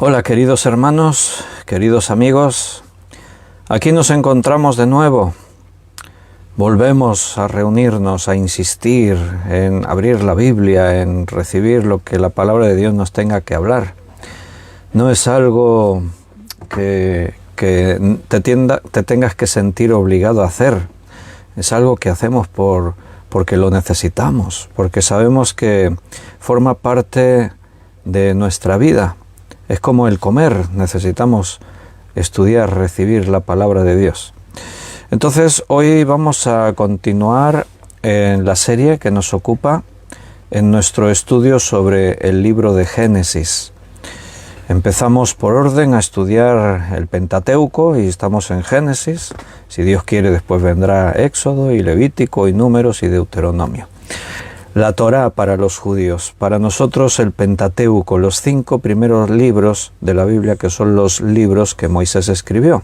Hola queridos hermanos, queridos amigos, aquí nos encontramos de nuevo. Volvemos a reunirnos, a insistir en abrir la Biblia, en recibir lo que la palabra de Dios nos tenga que hablar. No es algo que te tengas que sentir obligado a hacer, es algo que hacemos porque lo necesitamos, porque sabemos que forma parte de nuestra vida. Es como el comer, necesitamos estudiar, recibir la palabra de Dios. Entonces hoy vamos a continuar en la serie que nos ocupa en nuestro estudio sobre el libro de Génesis. Empezamos por orden a estudiar el Pentateuco y estamos en Génesis. Si Dios quiere, después vendrá Éxodo y Levítico y Números y Deuteronomio. La Torá para los judíos, para nosotros el Pentateuco, los 5 primeros libros de la Biblia, que son los libros que Moisés escribió.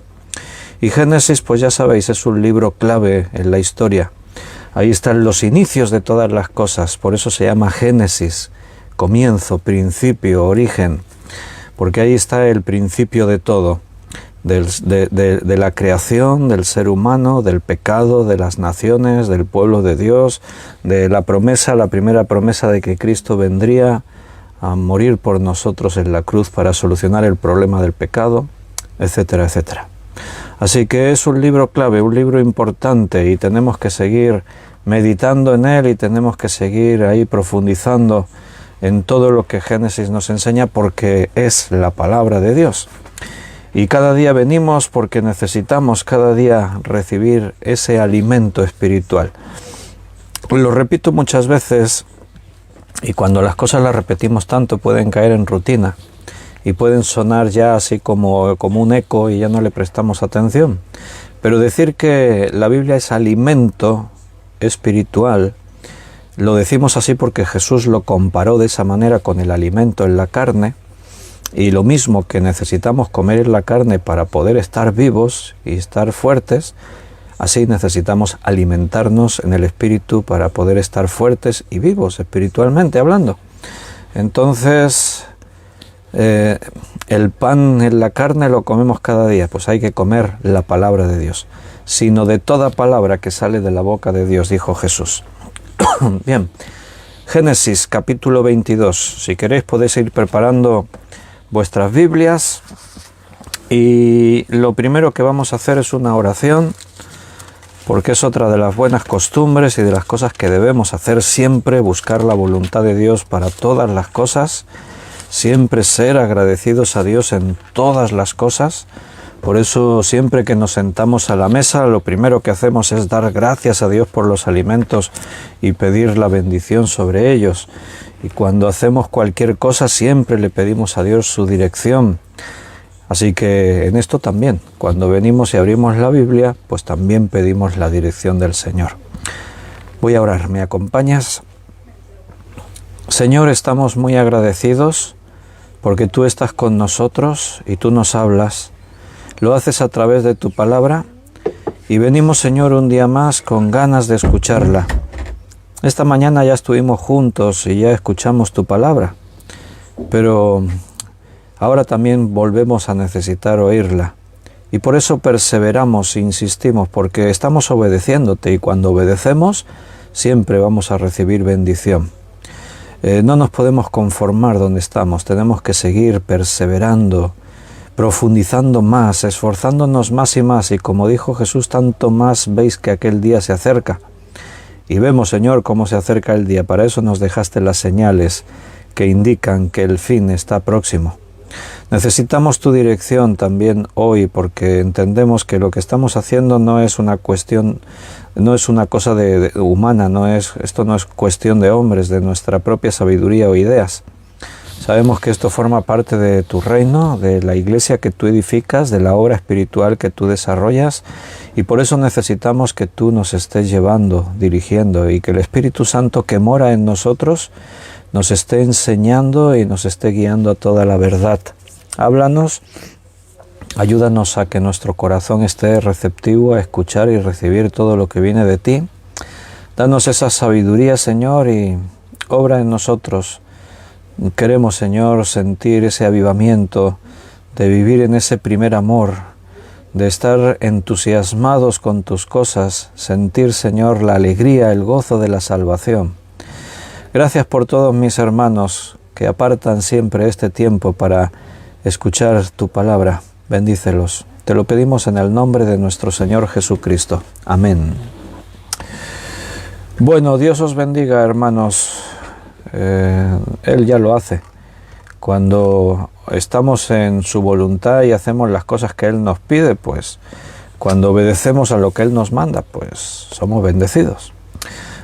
Y Génesis, pues ya sabéis, es un libro clave en la historia. Ahí están los inicios de todas las cosas, por eso se llama Génesis, comienzo, principio, origen, porque ahí está el principio de todo, de la creación, del ser humano, del pecado, de las naciones, del pueblo de Dios, de la promesa, la primera promesa de que Cristo vendría a morir por nosotros en la cruz para solucionar el problema del pecado, etcétera, etcétera. Así que es un libro clave, un libro importante y tenemos que seguir meditando en él y tenemos que seguir ahí profundizando en todo lo que Génesis nos enseña porque es la palabra de Dios. Y cada día venimos porque necesitamos cada día recibir ese alimento espiritual. Lo repito muchas veces y cuando las cosas las repetimos tanto pueden caer en rutina y pueden sonar ya así como un eco y ya no le prestamos atención. Pero decir que la Biblia es alimento espiritual, lo decimos así porque Jesús lo comparó de esa manera con el alimento en la carne. Y lo mismo que necesitamos comer en la carne para poder estar vivos y estar fuertes, así necesitamos alimentarnos en el espíritu para poder estar fuertes y vivos espiritualmente hablando. Entonces, el pan en la carne lo comemos cada día, pues hay que comer la palabra de Dios, sino de toda palabra que sale de la boca de Dios, dijo Jesús. Bien, Génesis capítulo 22, si queréis podéis ir preparando vuestras Biblias y lo primero que vamos a hacer es una oración porque es otra de las buenas costumbres y de las cosas que debemos hacer siempre, buscar la voluntad de Dios para todas las cosas, siempre ser agradecidos a Dios en todas las cosas. Por eso siempre que nos sentamos a la mesa lo primero que hacemos es dar gracias a Dios por los alimentos y pedir la bendición sobre ellos. Y cuando hacemos cualquier cosa siempre le pedimos a Dios su dirección. Así que en esto también, cuando venimos y abrimos la Biblia, pues también pedimos la dirección del Señor. Voy a orar, ¿me acompañas? Señor, estamos muy agradecidos porque tú estás con nosotros y tú nos hablas. Lo haces a través de tu palabra y venimos, Señor, un día más con ganas de escucharla. Esta mañana ya estuvimos juntos y ya escuchamos tu palabra, pero ahora también volvemos a necesitar oírla. Y por eso perseveramos e insistimos, porque estamos obedeciéndote y cuando obedecemos siempre vamos a recibir bendición. No nos podemos conformar donde estamos, tenemos que seguir perseverando, profundizando más, esforzándonos más y más. Y como dijo Jesús, tanto más veis que aquel día se acerca. Y vemos, Señor, cómo se acerca el día. Para eso nos dejaste las señales que indican que el fin está próximo. Necesitamos tu dirección también hoy porque entendemos que lo que estamos haciendo no es una cuestión, no es una cosa humana, esto no es cuestión de hombres, de nuestra propia sabiduría o ideas. Sabemos que esto forma parte de tu reino, de la iglesia que tú edificas, de la obra espiritual que tú desarrollas y por eso necesitamos que tú nos estés llevando, dirigiendo y que el Espíritu Santo que mora en nosotros nos esté enseñando y nos esté guiando a toda la verdad. Háblanos, ayúdanos a que nuestro corazón esté receptivo a escuchar y recibir todo lo que viene de ti. Danos esa sabiduría, Señor, y obra en nosotros. Queremos, Señor, sentir ese avivamiento de vivir en ese primer amor, de estar entusiasmados con tus cosas, sentir, Señor, la alegría, el gozo de la salvación. Gracias por todos mis hermanos que apartan siempre este tiempo para escuchar tu palabra. Bendícelos. Te lo pedimos en el nombre de nuestro Señor Jesucristo. Amén. Bueno, Dios os bendiga, hermanos. Él ya lo hace. Cuando estamos en su voluntad y hacemos las cosas que Él nos pide, pues cuando obedecemos a lo que Él nos manda, pues somos bendecidos.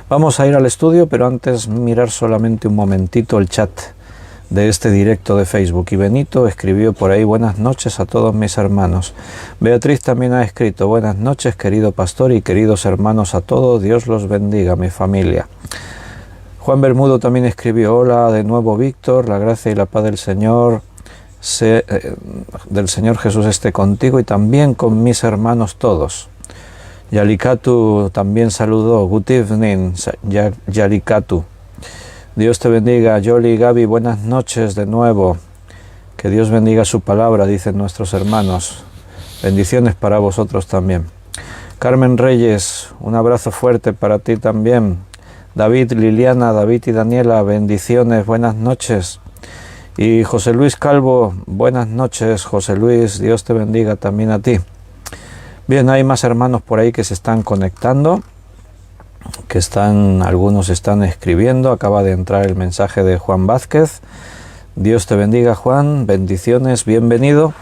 Vamos a ir al estudio, pero antes mirar solamente un momentito el chat de este directo de Facebook. Y Benito escribió por ahí: buenas noches a todos mis hermanos. Beatriz también ha escrito: buenas noches, querido pastor y queridos hermanos a todos, Dios los bendiga, mi familia. Juan Bermudo también escribió: hola de nuevo, Víctor, la gracia y la paz del Señor Jesús esté contigo y también con mis hermanos todos. Yalikatu también saludó: good evening, Yalikatu. Dios te bendiga. Yoli, Gaby, buenas noches de nuevo. Que Dios bendiga su palabra, dicen nuestros hermanos. Bendiciones para vosotros también. Carmen Reyes, un abrazo fuerte para ti también. David, Liliana, David y Daniela, bendiciones, buenas noches. Y José Luis Calvo, buenas noches, José Luis, Dios te bendiga también a ti. Bien, hay más hermanos por ahí que se están conectando, algunos están escribiendo. Acaba de entrar el mensaje de Juan Vázquez. Dios te bendiga, Juan, bendiciones, bienvenido.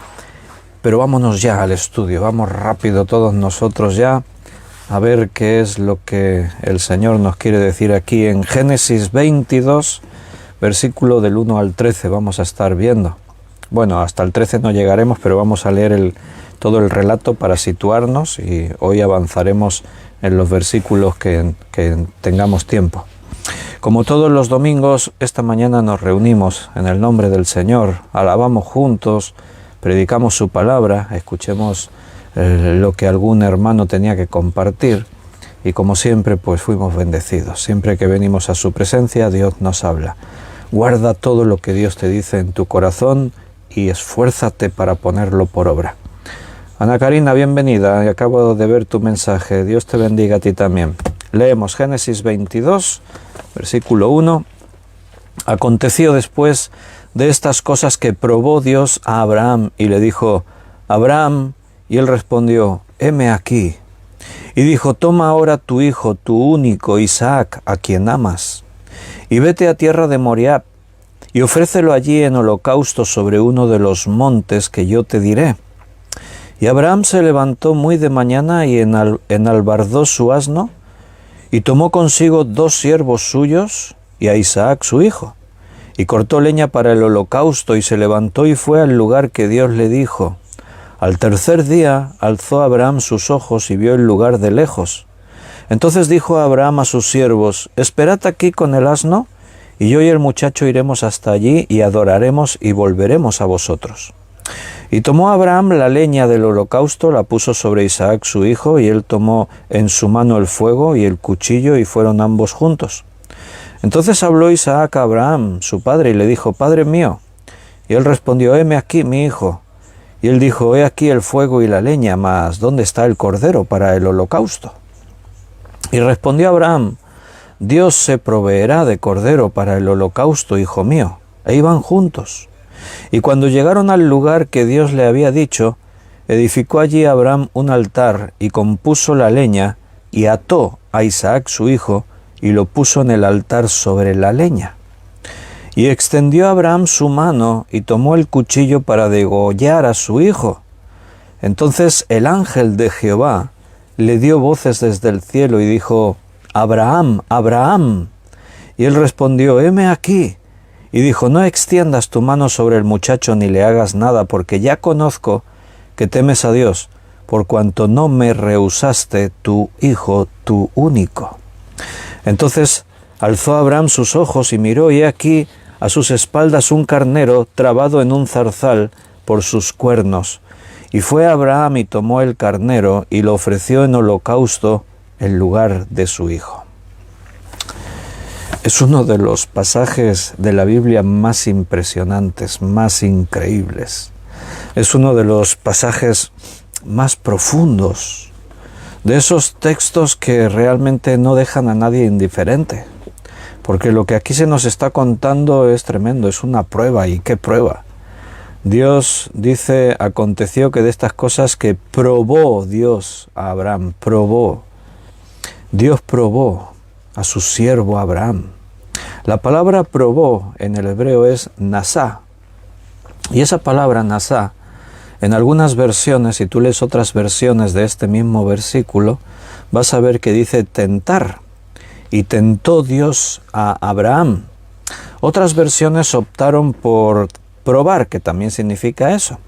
Pero vámonos ya al estudio, vamos rápido todos nosotros ya a ver qué es lo que el Señor nos quiere decir aquí en Génesis 22, versículo del 1 al 13, vamos a estar viendo. Bueno, hasta el 13 no llegaremos, pero vamos a leer todo el relato para situarnos y hoy avanzaremos en los versículos que tengamos tiempo. Como todos los domingos, esta mañana nos reunimos en el nombre del Señor, alabamos juntos, predicamos su palabra, escuchemos lo que algún hermano tenía que compartir y como siempre pues fuimos bendecidos. Siempre que venimos a su presencia Dios nos habla. Guarda todo lo que Dios te dice en tu corazón y esfuérzate para ponerlo por obra. Ana Karina, bienvenida, acabo de ver tu mensaje, Dios te bendiga a ti también. Leemos Génesis 22, versículo 1. Aconteció después de estas cosas que probó Dios a Abraham y le dijo: Abraham, y él respondió: heme aquí. Y dijo: toma ahora tu hijo, tu único, Isaac, a quien amas, y vete a tierra de Moriab, y ofrécelo allí en holocausto sobre uno de los montes que yo te diré. Y Abraham se levantó muy de mañana y enalbardó su asno, y tomó consigo 2 siervos suyos y a Isaac su hijo, y cortó leña para el holocausto, y se levantó y fue al lugar que Dios le dijo. Al tercer día alzó Abraham sus ojos y vio el lugar de lejos. Entonces dijo Abraham a sus siervos: esperad aquí con el asno, y yo y el muchacho iremos hasta allí y adoraremos y volveremos a vosotros. Y tomó Abraham la leña del holocausto, la puso sobre Isaac su hijo, y él tomó en su mano el fuego y el cuchillo, y fueron ambos juntos. Entonces habló Isaac a Abraham, su padre, y le dijo: Padre mío. Y él respondió: heme aquí, mi hijo. Y él dijo: he aquí el fuego y la leña, mas ¿dónde está el cordero para el holocausto? Y respondió Abraham: Dios se proveerá de cordero para el holocausto, hijo mío. E iban juntos. Y cuando llegaron al lugar que Dios le había dicho, edificó allí Abraham un altar, y compuso la leña, y ató a Isaac su hijo, y lo puso en el altar sobre la leña. Y extendió Abraham su mano, y tomó el cuchillo para degollar a su hijo. Entonces el ángel de Jehová le dio voces desde el cielo, y dijo: Abraham, Abraham. Y él respondió: heme aquí. Y dijo: no extiendas tu mano sobre el muchacho ni le hagas nada, porque ya conozco que temes a Dios, por cuanto no me rehusaste tu hijo, tu único. Entonces alzó Abraham sus ojos y miró, y he aquí a sus espaldas un carnero trabado en un zarzal por sus cuernos. Y fue Abraham y tomó el carnero y lo ofreció en holocausto en lugar de su hijo. Es uno de los pasajes de la Biblia más impresionantes, más increíbles. Es uno de los pasajes más profundos, de esos textos que realmente no dejan a nadie indiferente, porque lo que aquí se nos está contando es tremendo, es una prueba. ¿Y qué prueba? Dios dice, aconteció que de estas cosas que probó Dios a Abraham, Dios probó a su siervo Abraham. La palabra probó en el hebreo es nasá, y esa palabra nasá, en algunas versiones, si tú lees otras versiones de este mismo versículo, vas a ver que dice tentar, y tentó Dios a Abraham. Otras versiones optaron por probar, que también significa eso.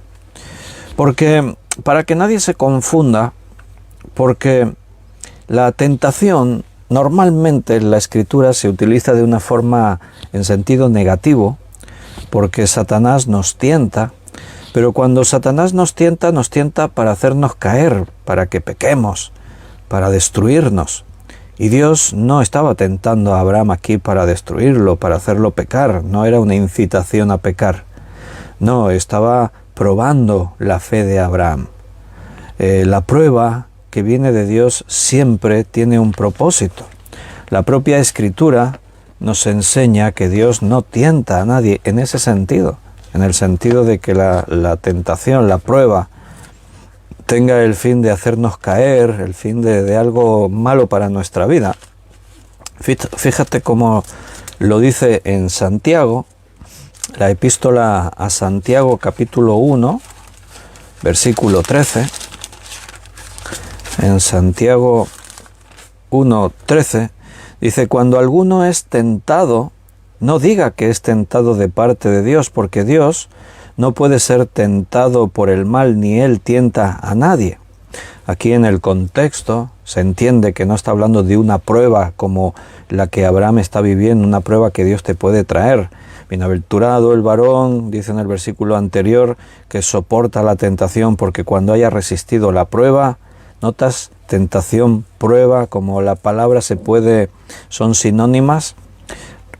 Porque, para que nadie se confunda, porque la tentación normalmente en la Escritura se utiliza de una forma en sentido negativo, porque Satanás nos tienta, pero cuando Satanás nos tienta para hacernos caer, para que pequemos, para destruirnos. Y Dios no estaba tentando a Abraham aquí para destruirlo, para hacerlo pecar, no era una incitación a pecar. No, estaba probando la fe de Abraham. La prueba que viene de Dios siempre tiene un propósito. La propia Escritura nos enseña que Dios no tienta a nadie en ese sentido, en el sentido de que la tentación, la prueba, tenga el fin de hacernos caer, el fin de algo malo para nuestra vida. Fíjate cómo lo dice en Santiago, la epístola a Santiago capítulo 1, versículo 13. En Santiago 1, 13, dice, cuando alguno es tentado, no diga que es tentado de parte de Dios, porque Dios no puede ser tentado por el mal, ni Él tienta a nadie. Aquí en el contexto se entiende que no está hablando de una prueba como la que Abraham está viviendo, una prueba que Dios te puede traer. Bienaventurado el varón, dice en el versículo anterior, que soporta la tentación, porque cuando haya resistido la prueba, notas, tentación, prueba, como la palabra son sinónimas.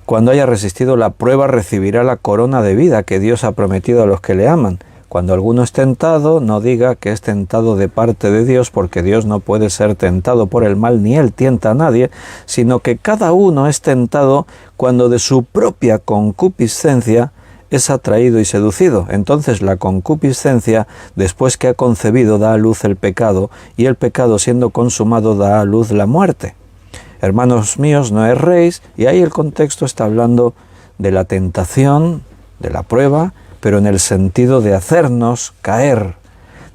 Cuando haya resistido la prueba, recibirá la corona de vida que Dios ha prometido a los que le aman. Cuando alguno es tentado, no diga que es tentado de parte de Dios, porque Dios no puede ser tentado por el mal, ni Él tienta a nadie, sino que cada uno es tentado cuando de su propia concupiscencia es atraído y seducido. Entonces la concupiscencia, después que ha concebido, da a luz el pecado, y el pecado, siendo consumado, da a luz la muerte. Hermanos míos, no erréis, y ahí el contexto está hablando de la tentación, de la prueba, pero en el sentido de hacernos caer,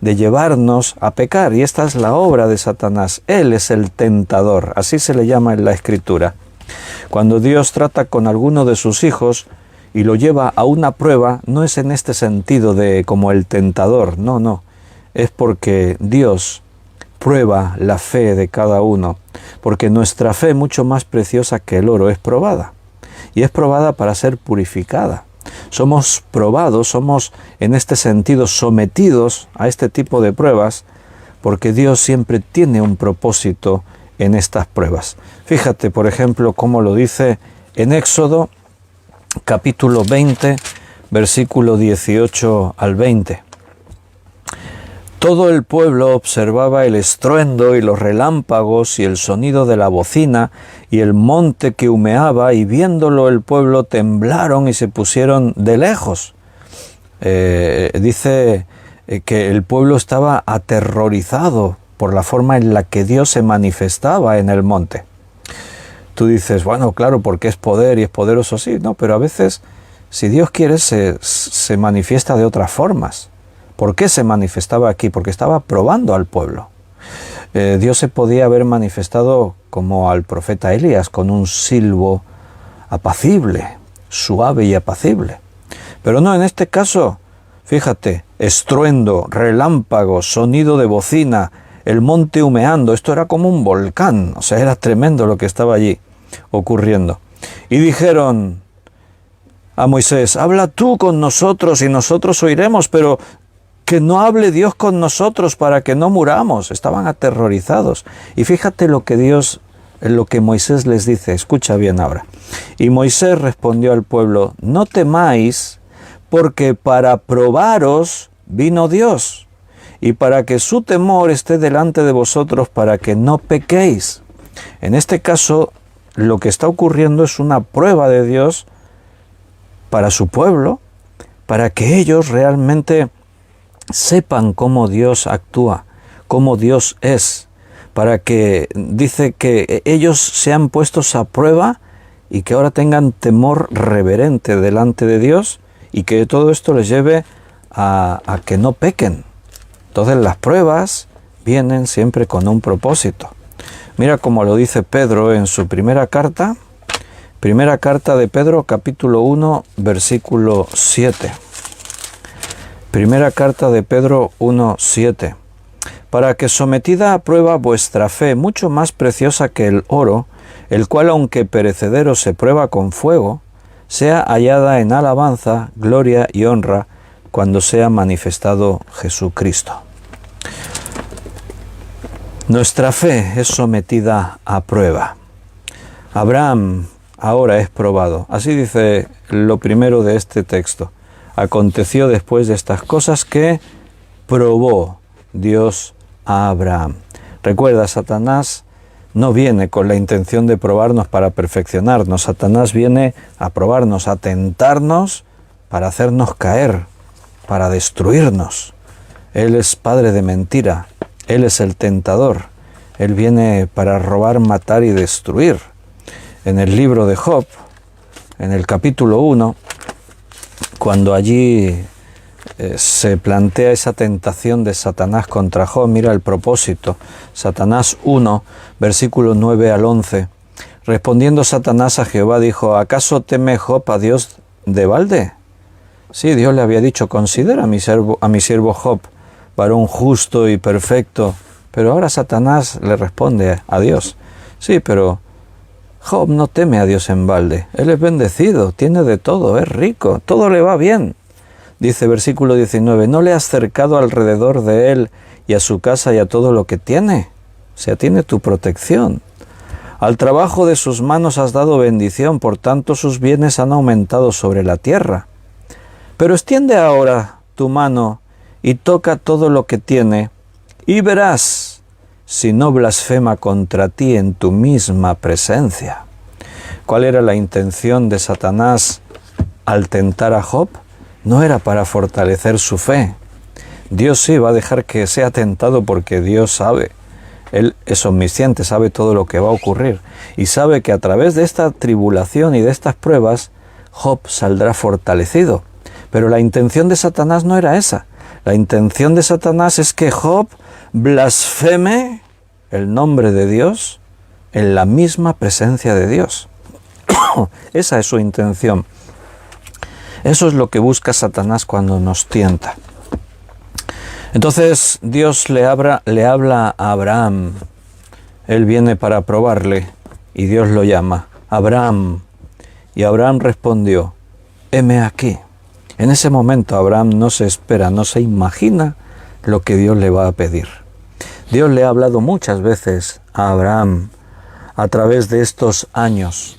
de llevarnos a pecar, y esta es la obra de Satanás. Él es el tentador, así se le llama en la Escritura. Cuando Dios trata con alguno de sus hijos y lo lleva a una prueba, no es en este sentido de como el tentador, no, es porque Dios prueba la fe de cada uno, porque nuestra fe, mucho más preciosa que el oro, es probada, y es probada para ser purificada. Somos probados, somos en este sentido sometidos a este tipo de pruebas, porque Dios siempre tiene un propósito en estas pruebas. Fíjate, por ejemplo, cómo lo dice en Éxodo, capítulo 20, versículo 18 al 20. Todo el pueblo observaba el estruendo y los relámpagos y el sonido de la bocina y el monte que humeaba, y viéndolo el pueblo temblaron y se pusieron de lejos. Dice que el pueblo estaba aterrorizado por la forma en la que Dios se manifestaba en el monte. Tú dices, bueno, claro, porque es poder y es poderoso, sí, no, pero a veces, si Dios quiere, se manifiesta de otras formas. ¿Por qué se manifestaba aquí? Porque estaba probando al pueblo. Dios se podía haber manifestado como al profeta Elías, con un silbo apacible, suave y apacible. Pero no, en este caso, fíjate, estruendo, relámpago, sonido de bocina, el monte humeando, esto era como un volcán, o sea, era tremendo lo que estaba allí ocurriendo. Y dijeron a Moisés, habla tú con nosotros y nosotros oiremos, pero que no hable Dios con nosotros para que no muramos. Estaban aterrorizados. Y fíjate lo que Moisés les dice, escucha bien ahora. Y Moisés respondió al pueblo, no temáis, porque para probaros vino Dios, y para que su temor esté delante de vosotros, para que no pequéis. En este caso, lo que está ocurriendo es una prueba de Dios para su pueblo, para que ellos realmente sepan cómo Dios actúa, cómo Dios es, para que dice que ellos sean puestos a prueba y que ahora tengan temor reverente delante de Dios y que todo esto les lleve a que no pequen. Entonces las pruebas vienen siempre con un propósito. Mira cómo lo dice Pedro en su primera carta de Pedro, capítulo 1, versículo 7. Primera carta de Pedro 1, 7. Para que sometida a prueba vuestra fe, mucho más preciosa que el oro, el cual aunque perecedero se prueba con fuego, sea hallada en alabanza, gloria y honra cuando sea manifestado Jesucristo. Nuestra fe es sometida a prueba. Abraham ahora es probado. Así dice lo primero de este texto. Aconteció después de estas cosas que probó Dios a Abraham. Recuerda, Satanás no viene con la intención de probarnos para perfeccionarnos. Satanás viene a probarnos, a tentarnos para hacernos caer, para destruirnos. Él es padre de mentira. Él es el tentador. Él viene para robar, matar y destruir. En el libro de Job, en el capítulo 1, cuando allí se plantea esa tentación de Satanás contra Job, mira el propósito. Satanás 1, versículo 9 al 11. Respondiendo Satanás a Jehová dijo: ¿acaso teme Job a Dios de balde? Sí, Dios le había dicho: considera a mi siervo Job, varón justo y perfecto. Pero ahora Satanás le responde a Dios: sí, pero Job no teme a Dios en balde. Él es bendecido, tiene de todo, es rico, todo le va bien. Dice versículo 19, ¿no le has cercado alrededor de él y a su casa y a todo lo que tiene? O sea, tiene tu protección. Al trabajo de sus manos has dado bendición, por tanto sus bienes han aumentado sobre la tierra. Pero extiende ahora tu mano y toca todo lo que tiene, y verás si no blasfema contra ti en tu misma presencia. ¿Cuál era la intención de Satanás al tentar a Job? No era para fortalecer su fe. Dios sí va a dejar que sea tentado porque Dios sabe. Él es omnisciente, sabe todo lo que va a ocurrir. Y sabe que a través de esta tribulación y de estas pruebas, Job saldrá fortalecido. Pero la intención de Satanás no era esa. La intención de Satanás es que Job blasfeme el nombre de Dios en la misma presencia de Dios. Esa es su intención. Eso es lo que busca Satanás cuando nos tienta. Entonces Dios le habla a Abraham. Él viene para probarle y Dios lo llama: Abraham. Y Abraham respondió: heme aquí. En ese momento Abraham no se espera, no se imagina lo que Dios le va a pedir. Dios le ha hablado muchas veces a Abraham a través de estos años.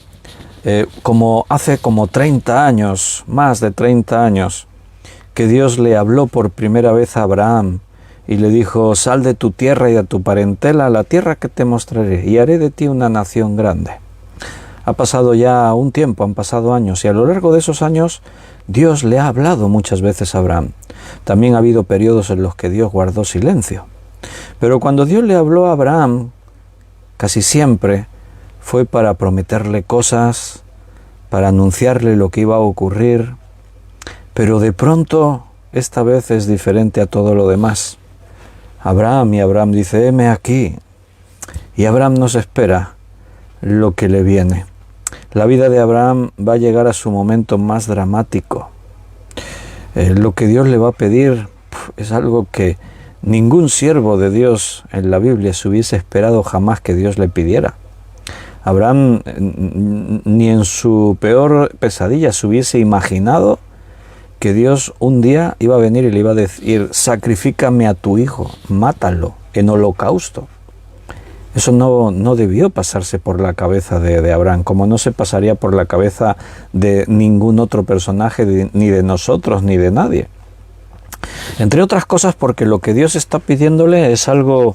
Hace como 30 años, más de 30 años, que Dios le habló por primera vez a Abraham y le dijo: sal de tu tierra y de tu parentela a la tierra que te mostraré y haré de ti una nación grande. Ha pasado ya un tiempo, han pasado años, y a lo largo de esos años Dios le ha hablado muchas veces a Abraham. También ha habido periodos en los que Dios guardó silencio. Pero cuando Dios le habló a Abraham, casi siempre fue para prometerle cosas, para anunciarle lo que iba a ocurrir. Pero de pronto, esta vez es diferente a todo lo demás. Abraham dice: heme aquí. Y Abraham nos espera lo que le viene. La vida de Abraham va a llegar a su momento más dramático. Lo que Dios le va a pedir es algo que ningún siervo de Dios en la Biblia se hubiese esperado jamás que Dios le pidiera. Abraham ni en su peor pesadilla se hubiese imaginado que Dios un día iba a venir y le iba a decir: sacrifícame a tu hijo, mátalo en holocausto. Eso no debió pasarse por la cabeza de Abraham, como no se pasaría por la cabeza de ningún otro personaje, ni de nosotros, ni de nadie. Entre otras cosas porque lo que Dios está pidiéndole es algo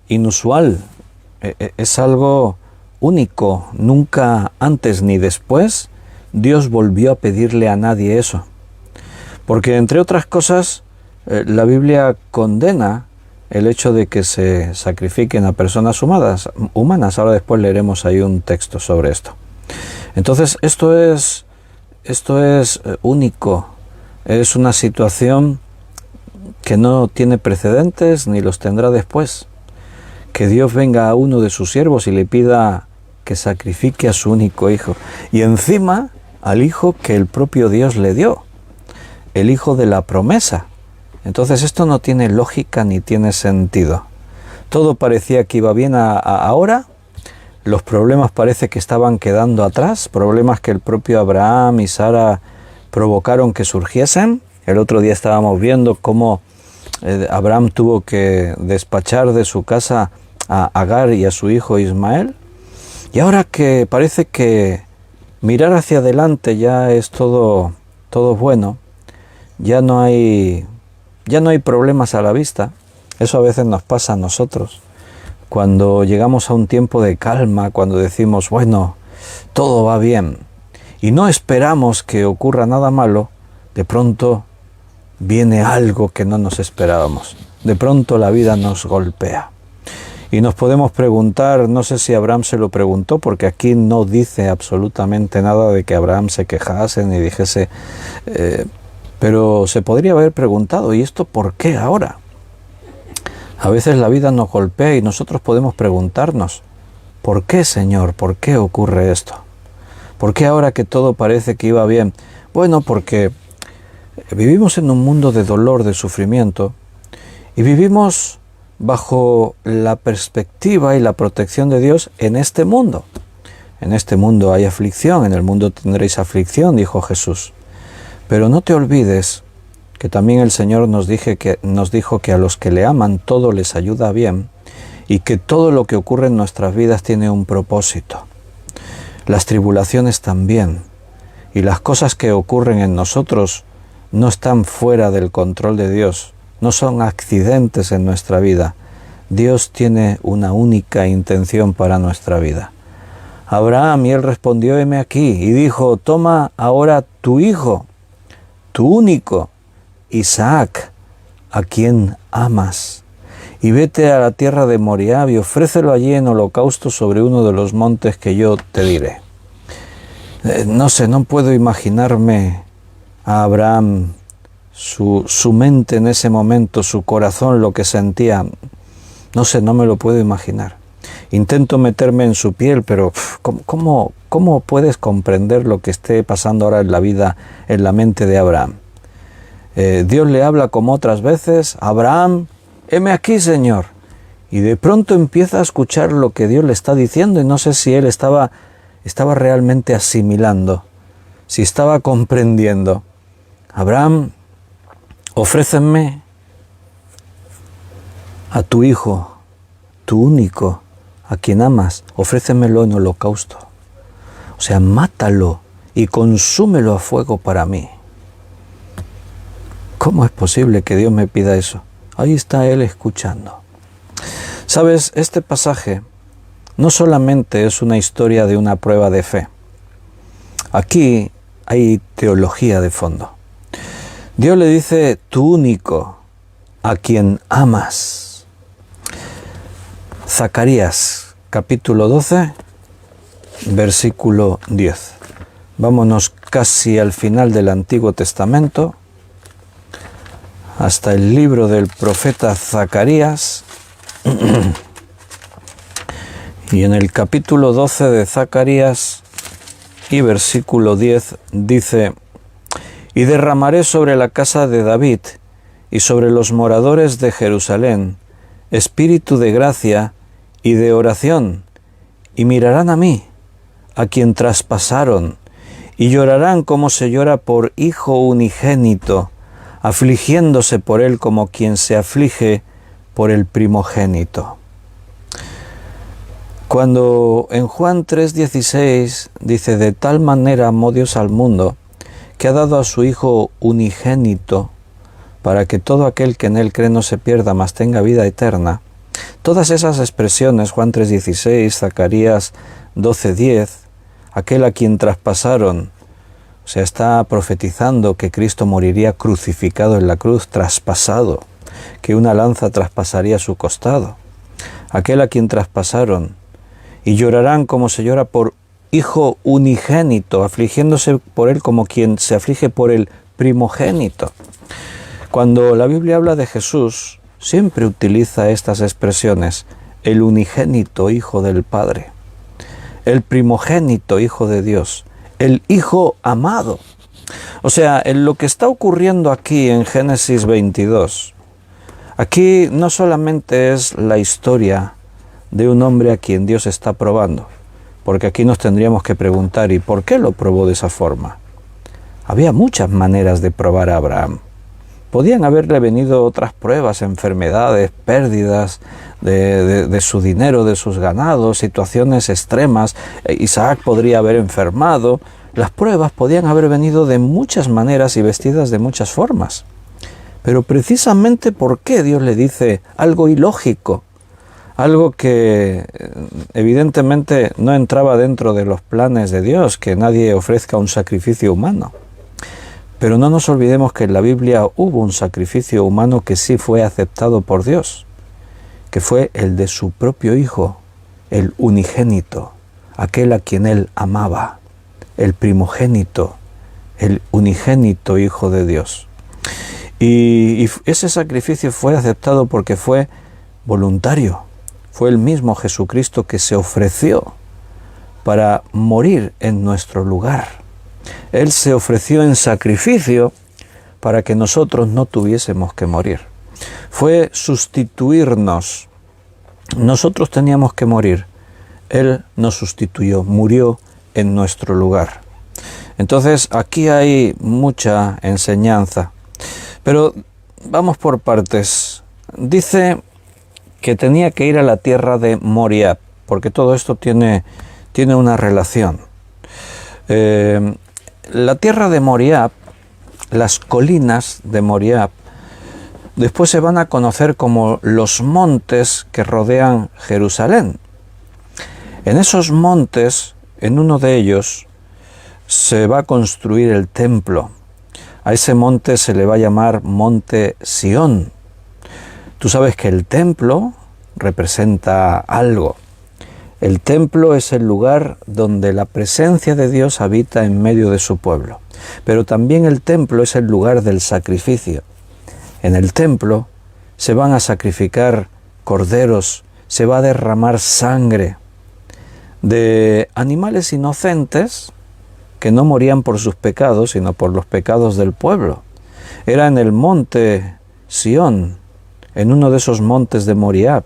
inusual, es algo único. Nunca antes ni después Dios volvió a pedirle a nadie eso. Porque entre otras cosas, la Biblia condena el hecho de que se sacrifiquen a personas humanas. Ahora después leeremos ahí un texto sobre esto. Entonces, esto es único. Es una situación que no tiene precedentes ni los tendrá después. Que Dios venga a uno de sus siervos y le pida que sacrifique a su único hijo. Y encima al hijo que el propio Dios le dio. El hijo de la promesa. Entonces esto no tiene lógica ni tiene sentido. Todo parecía que iba bien ahora. Los problemas parece que estaban quedando atrás. Problemas que el propio Abraham y Sara provocaron que surgiesen. El otro día estábamos viendo cómo Abraham tuvo que despachar de su casa a Agar y a su hijo Ismael. Y ahora que parece que mirar hacia adelante ya es todo bueno. Ya no hay problemas a la vista. Eso a veces nos pasa a nosotros. Cuando llegamos a un tiempo de calma, cuando decimos, bueno, todo va bien, y no esperamos que ocurra nada malo, de pronto viene algo que no nos esperábamos. De pronto la vida nos golpea. Y nos podemos preguntar, no sé si Abraham se lo preguntó, porque aquí no dice absolutamente nada de que Abraham se quejase ni dijese... pero se podría haber preguntado, ¿y esto por qué ahora? A veces la vida nos golpea y nosotros podemos preguntarnos, ¿por qué, Señor? ¿Por qué ocurre esto? ¿Por qué ahora que todo parece que iba bien? Bueno, porque vivimos en un mundo de dolor, de sufrimiento, y vivimos bajo la perspectiva y la protección de Dios en este mundo. En este mundo hay aflicción, en el mundo tendréis aflicción, dijo Jesús. Pero no te olvides que también el Señor nos dijo que a los que le aman todo les ayuda bien y que todo lo que ocurre en nuestras vidas tiene un propósito. Las tribulaciones también, y las cosas que ocurren en nosotros no están fuera del control de Dios, no son accidentes en nuestra vida. Dios tiene una única intención para nuestra vida. Abraham, y él respondió, heme aquí, y dijo, toma ahora tu hijo, tu único, Isaac, a quien amas, y vete a la tierra de Moriab y ofrécelo allí en holocausto sobre uno de los montes que yo te diré. No sé, no puedo imaginarme a Abraham, su mente en ese momento, su corazón, lo que sentía. No sé, no me lo puedo imaginar. Intento meterme en su piel, pero ¿cómo puedes comprender lo que esté pasando ahora en la vida, en la mente de Abraham? Dios le habla como otras veces, Abraham, heme aquí, Señor. Y de pronto empieza a escuchar lo que Dios le está diciendo y no sé si él estaba realmente asimilando, si estaba comprendiendo. Abraham, ofréceme a tu hijo, tu único, a quien amas, ofrécemelo en holocausto. O sea, mátalo y consúmelo a fuego para mí. ¿Cómo es posible que Dios me pida eso? Ahí está Él escuchando. Sabes, este pasaje no solamente es una historia de una prueba de fe. Aquí hay teología de fondo. Dios le dice, tu único, a quien amas. Zacarías, capítulo 12, versículo 10. Vámonos casi al final del Antiguo Testamento, hasta el libro del profeta Zacarías. Y en el capítulo 12 de Zacarías y versículo 10 dice, y derramaré sobre la casa de David y sobre los moradores de Jerusalén espíritu de gracia y de oración, y mirarán a mí, a quien traspasaron, y llorarán como se llora por hijo unigénito, afligiéndose por él como quien se aflige por el primogénito. Cuando en Juan 3:16 dice, de tal manera amó Dios al mundo, que ha dado a su Hijo unigénito, para que todo aquel que en él cree no se pierda, mas tenga vida eterna. Todas esas expresiones, Juan 3:16, Zacarías 12:10, aquel a quien traspasaron, o sea, está profetizando que Cristo moriría crucificado en la cruz, traspasado, que una lanza traspasaría su costado. Aquel a quien traspasaron, y llorarán como se llora por hijo unigénito, afligiéndose por él como quien se aflige por el primogénito. Cuando la Biblia habla de Jesús, siempre utiliza estas expresiones: el unigénito Hijo del Padre, el primogénito Hijo de Dios, el Hijo amado. O sea, en lo que está ocurriendo aquí en Génesis 22, aquí no solamente es la historia de un hombre a quien Dios está probando, porque aquí nos tendríamos que preguntar, ¿y por qué lo probó de esa forma? Había muchas maneras de probar a Abraham. Podían haberle venido otras pruebas, enfermedades, pérdidas de su dinero, de sus ganados, situaciones extremas. Isaac podría haber enfermado. Las pruebas podían haber venido de muchas maneras y vestidas de muchas formas. Pero precisamente ¿por qué Dios le dice algo ilógico? Algo que evidentemente no entraba dentro de los planes de Dios, que nadie ofrezca un sacrificio humano. Pero no nos olvidemos que en la Biblia hubo un sacrificio humano que sí fue aceptado por Dios, que fue el de su propio Hijo, el unigénito, aquel a quien Él amaba, el primogénito, el unigénito Hijo de Dios. Y ese sacrificio fue aceptado porque fue voluntario. Fue el mismo Jesucristo que se ofreció para morir en nuestro lugar. Él se ofreció en sacrificio para que nosotros no tuviésemos que morir. Fue sustituirnos. Nosotros teníamos que morir. Él nos sustituyó, murió en nuestro lugar. Entonces aquí hay mucha enseñanza. Pero vamos por partes. Dice que tenía que ir a la tierra de Moriah, porque todo esto tiene una relación. La tierra de Moriah, las colinas de Moriah, después se van a conocer como los montes que rodean Jerusalén. En esos montes, en uno de ellos, se va a construir el templo. A ese monte se le va a llamar Monte Sión. Tú sabes que el templo representa algo. El templo es el lugar donde la presencia de Dios habita en medio de su pueblo. Pero también el templo es el lugar del sacrificio. En el templo se van a sacrificar corderos, se va a derramar sangre de animales inocentes que no morían por sus pecados, sino por los pecados del pueblo. Era en el monte Sión, en uno de esos montes de Moriah,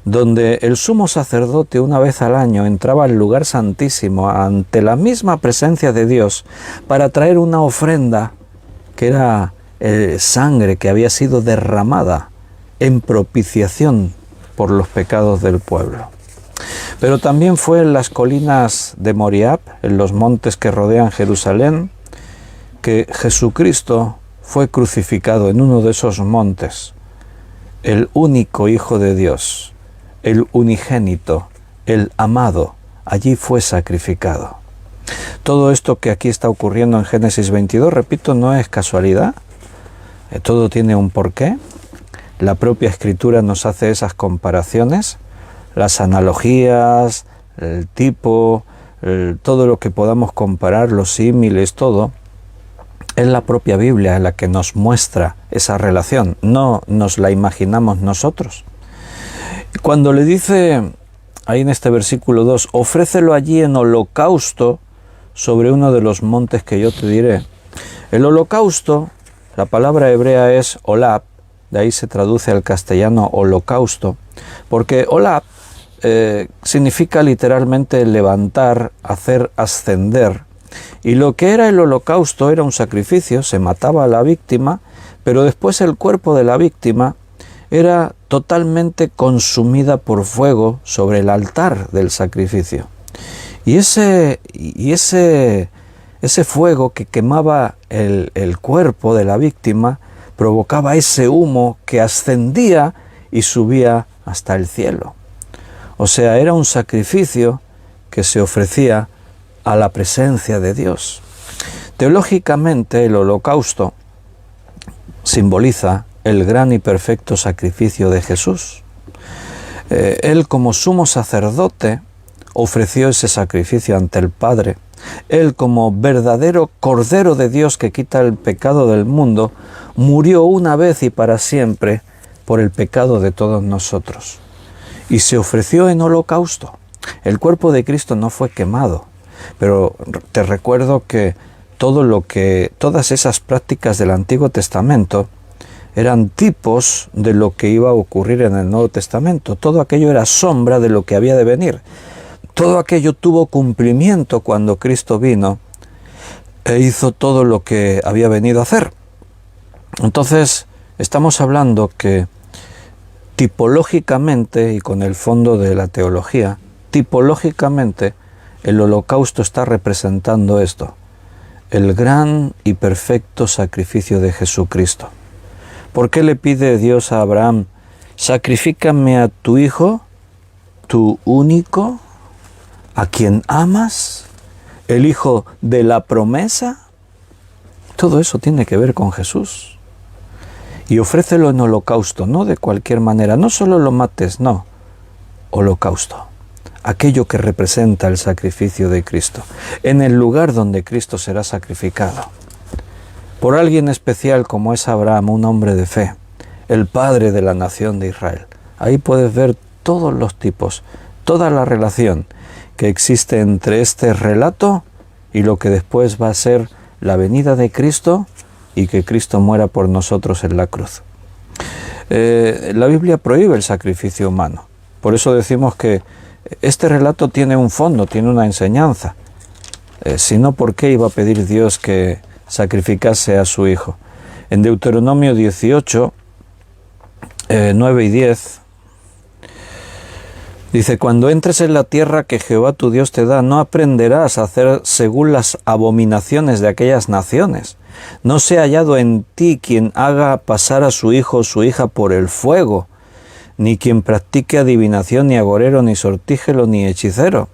donde el sumo sacerdote una vez al año entraba al lugar santísimo ante la misma presencia de Dios para traer una ofrenda que era sangre que había sido derramada en propiciación por los pecados del pueblo. Pero también fue en las colinas de Moriah, en los montes que rodean Jerusalén, que Jesucristo fue crucificado en uno de esos montes, el único Hijo de Dios, el unigénito, el amado, allí fue sacrificado. Todo esto que aquí está ocurriendo en Génesis 22, repito, no es casualidad, todo tiene un porqué. La propia Escritura nos hace esas comparaciones, las analogías, el tipo, todo lo que podamos comparar, los símiles, todo. Es la propia Biblia la que nos muestra esa relación, no nos la imaginamos nosotros. Cuando le dice ahí en este versículo 2, ofrécelo allí en holocausto sobre uno de los montes que yo te diré. El holocausto, la palabra hebrea es olab, de ahí se traduce al castellano holocausto, porque olab significa literalmente levantar, hacer ascender. Y lo que era el holocausto era un sacrificio, se mataba a la víctima, pero después el cuerpo de la víctima era totalmente consumida por fuego sobre el altar del sacrificio. Y ese fuego que quemaba el cuerpo de la víctima provocaba ese humo que ascendía y subía hasta el cielo. O sea, era un sacrificio que se ofrecía a la presencia de Dios. Teológicamente, el holocausto simboliza el gran y perfecto sacrificio de Jesús. Él, como sumo sacerdote, ofreció ese sacrificio ante el Padre. Él, como verdadero Cordero de Dios que quita el pecado del mundo, murió una vez y para siempre por el pecado de todos nosotros. Y se ofreció en holocausto. El cuerpo de Cristo no fue quemado, pero te recuerdo que todas esas prácticas del Antiguo Testamento eran tipos de lo que iba a ocurrir en el Nuevo Testamento. Todo aquello era sombra de lo que había de venir. Todo aquello tuvo cumplimiento cuando Cristo vino e hizo todo lo que había venido a hacer. Entonces, estamos hablando que tipológicamente, y con el fondo de la teología, tipológicamente el holocausto está representando esto, el gran y perfecto sacrificio de Jesucristo. ¿Por qué le pide Dios a Abraham, sacrifícame a tu hijo, tu único, a quien amas, el hijo de la promesa? Todo eso tiene que ver con Jesús. Y ofrécelo en holocausto, no de cualquier manera, no solo lo mates, no, holocausto. Aquello que representa el sacrificio de Cristo, en el lugar donde Cristo será sacrificado. Por alguien especial como es Abraham, un hombre de fe, el padre de la nación de Israel. Ahí puedes ver todos los tipos, toda la relación que existe entre este relato y lo que después va a ser la venida de Cristo y que Cristo muera por nosotros en la cruz. La Biblia prohíbe el sacrificio humano. Por eso decimos que este relato tiene un fondo, tiene una enseñanza. Si no, ¿por qué iba a pedir Dios que sacrificase a su hijo? En Deuteronomio 18, 9 y 10, dice, cuando entres en la tierra que Jehová tu Dios te da, no aprenderás a hacer según las abominaciones de aquellas naciones. No sea hallado en ti quien haga pasar a su hijo o su hija por el fuego, ni quien practique adivinación, ni agorero, ni sortígelo, ni hechicero.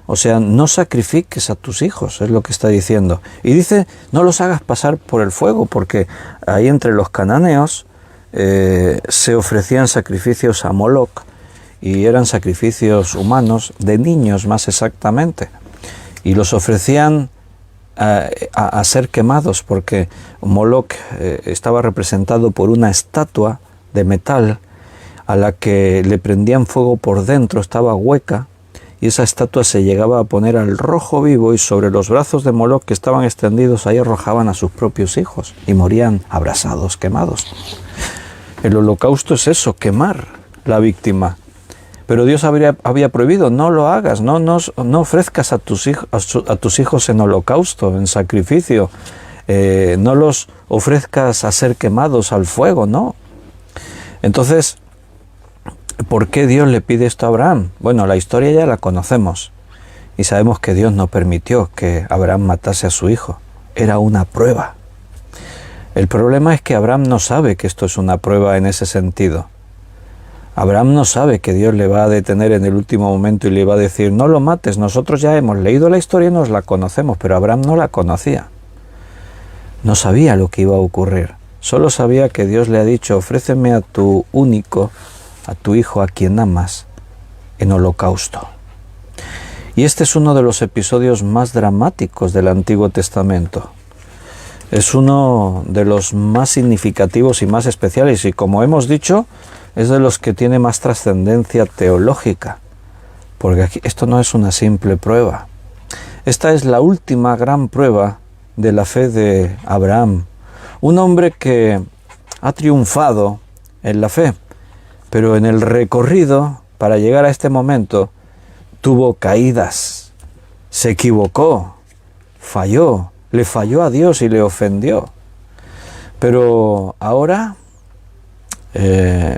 O sea, no sacrifiques a tus hijos, es lo que está diciendo. Y dice, no los hagas pasar por el fuego, porque ahí entre los cananeos se ofrecían sacrificios a Moloc, y eran sacrificios humanos, de niños más exactamente. Y los ofrecían a ser quemados, porque Moloc estaba representado por una estatua de metal a la que le prendían fuego por dentro, estaba hueca, y esa estatua se llegaba a poner al rojo vivo, y sobre los brazos de Moloc que estaban extendidos ahí arrojaban a sus propios hijos y morían abrasados, quemados. El holocausto es eso, quemar la víctima. Pero Dios había prohibido, no lo hagas, no ofrezcas a tus hijos en holocausto, en sacrificio, no los ofrezcas a ser quemados al fuego, no. Entonces, ¿por qué Dios le pide esto a Abraham? Bueno, la historia ya la conocemos y sabemos que Dios no permitió que Abraham matase a su hijo, era una prueba. El problema es que Abraham no sabe que esto es una prueba en ese sentido. Abraham no sabe que Dios le va a detener en el último momento y le va a decir, no lo mates. Nosotros ya hemos leído la historia y nos la conocemos, pero Abraham no la conocía. No sabía lo que iba a ocurrir. Solo sabía que Dios le ha dicho, ofréceme a tu único, a tu hijo, a quien amas, en holocausto. Y este es uno de los episodios más dramáticos del Antiguo Testamento. Es uno de los más significativos y más especiales, y como hemos dicho, es de los que tiene más trascendencia teológica, porque aquí, esto no es una simple prueba. Esta es la última gran prueba de la fe de Abraham, un hombre que ha triunfado en la fe, pero en el recorrido para llegar a este momento tuvo caídas, se equivocó, falló, le falló a Dios y le ofendió. Pero ahora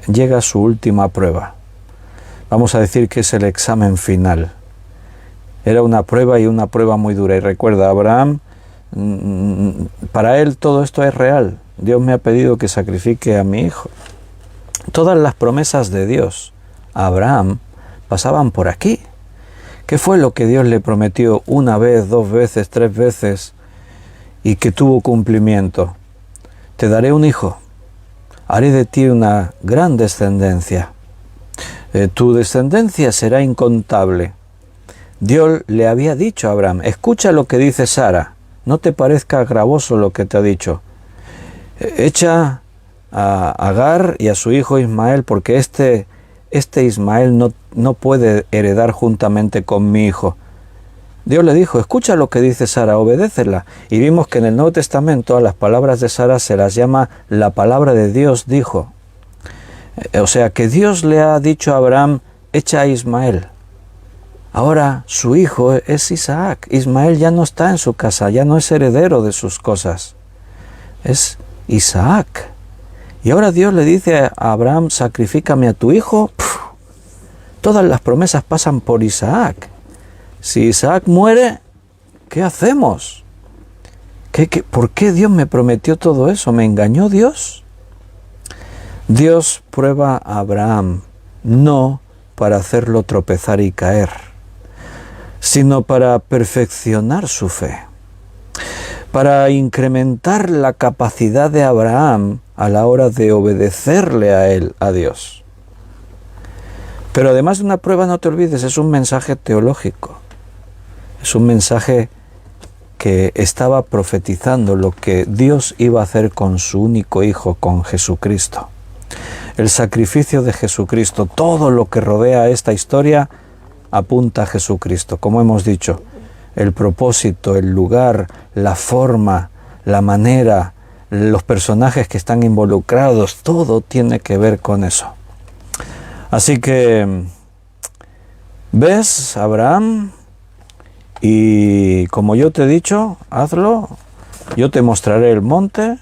llega su última prueba. Vamos a decir que es el examen final. Era una prueba y una prueba muy dura. Y recuerda, Abraham, para él todo esto es real. Dios me ha pedido que sacrifique a mi hijo. Todas las promesas de Dios a Abraham pasaban por aquí. ¿Qué fue lo que Dios le prometió una vez, 2 veces, 3 veces y que tuvo cumplimiento? Te daré un hijo, haré de ti una gran descendencia. Tu descendencia será incontable. Dios le había dicho a Abraham, escucha lo que dice Sara, no te parezca gravoso lo que te ha dicho. Echa a Agar y a su hijo Ismael, porque este Ismael no puede heredar juntamente con mi hijo. Dios le dijo, escucha lo que dice Sara, obedécela. Y vimos que en el Nuevo Testamento a las palabras de Sara se las llama la palabra de Dios dijo. O sea que Dios le ha dicho a Abraham, echa a Ismael. Ahora su hijo es Isaac. Ismael ya no está en su casa, ya no es heredero de sus cosas. Es Isaac. Y ahora Dios le dice a Abraham, sacrifícame a tu hijo. Todas las promesas pasan por Isaac. Si Isaac muere, ¿qué hacemos? ¿Por qué Dios me prometió todo eso? ¿Me engañó Dios? Dios prueba a Abraham, no para hacerlo tropezar y caer, sino para perfeccionar su fe, para incrementar la capacidad de Abraham a la hora de obedecerle a él, a Dios. Pero además de una prueba, no te olvides, es un mensaje teológico. Es un mensaje que estaba profetizando lo que Dios iba a hacer con su único Hijo, con Jesucristo. El sacrificio de Jesucristo, todo lo que rodea esta historia apunta a Jesucristo. Como hemos dicho, el propósito, el lugar, la forma, la manera, los personajes que están involucrados, todo tiene que ver con eso. Así que, ¿ves, Abraham? Y como yo te he dicho, hazlo, yo te mostraré el monte,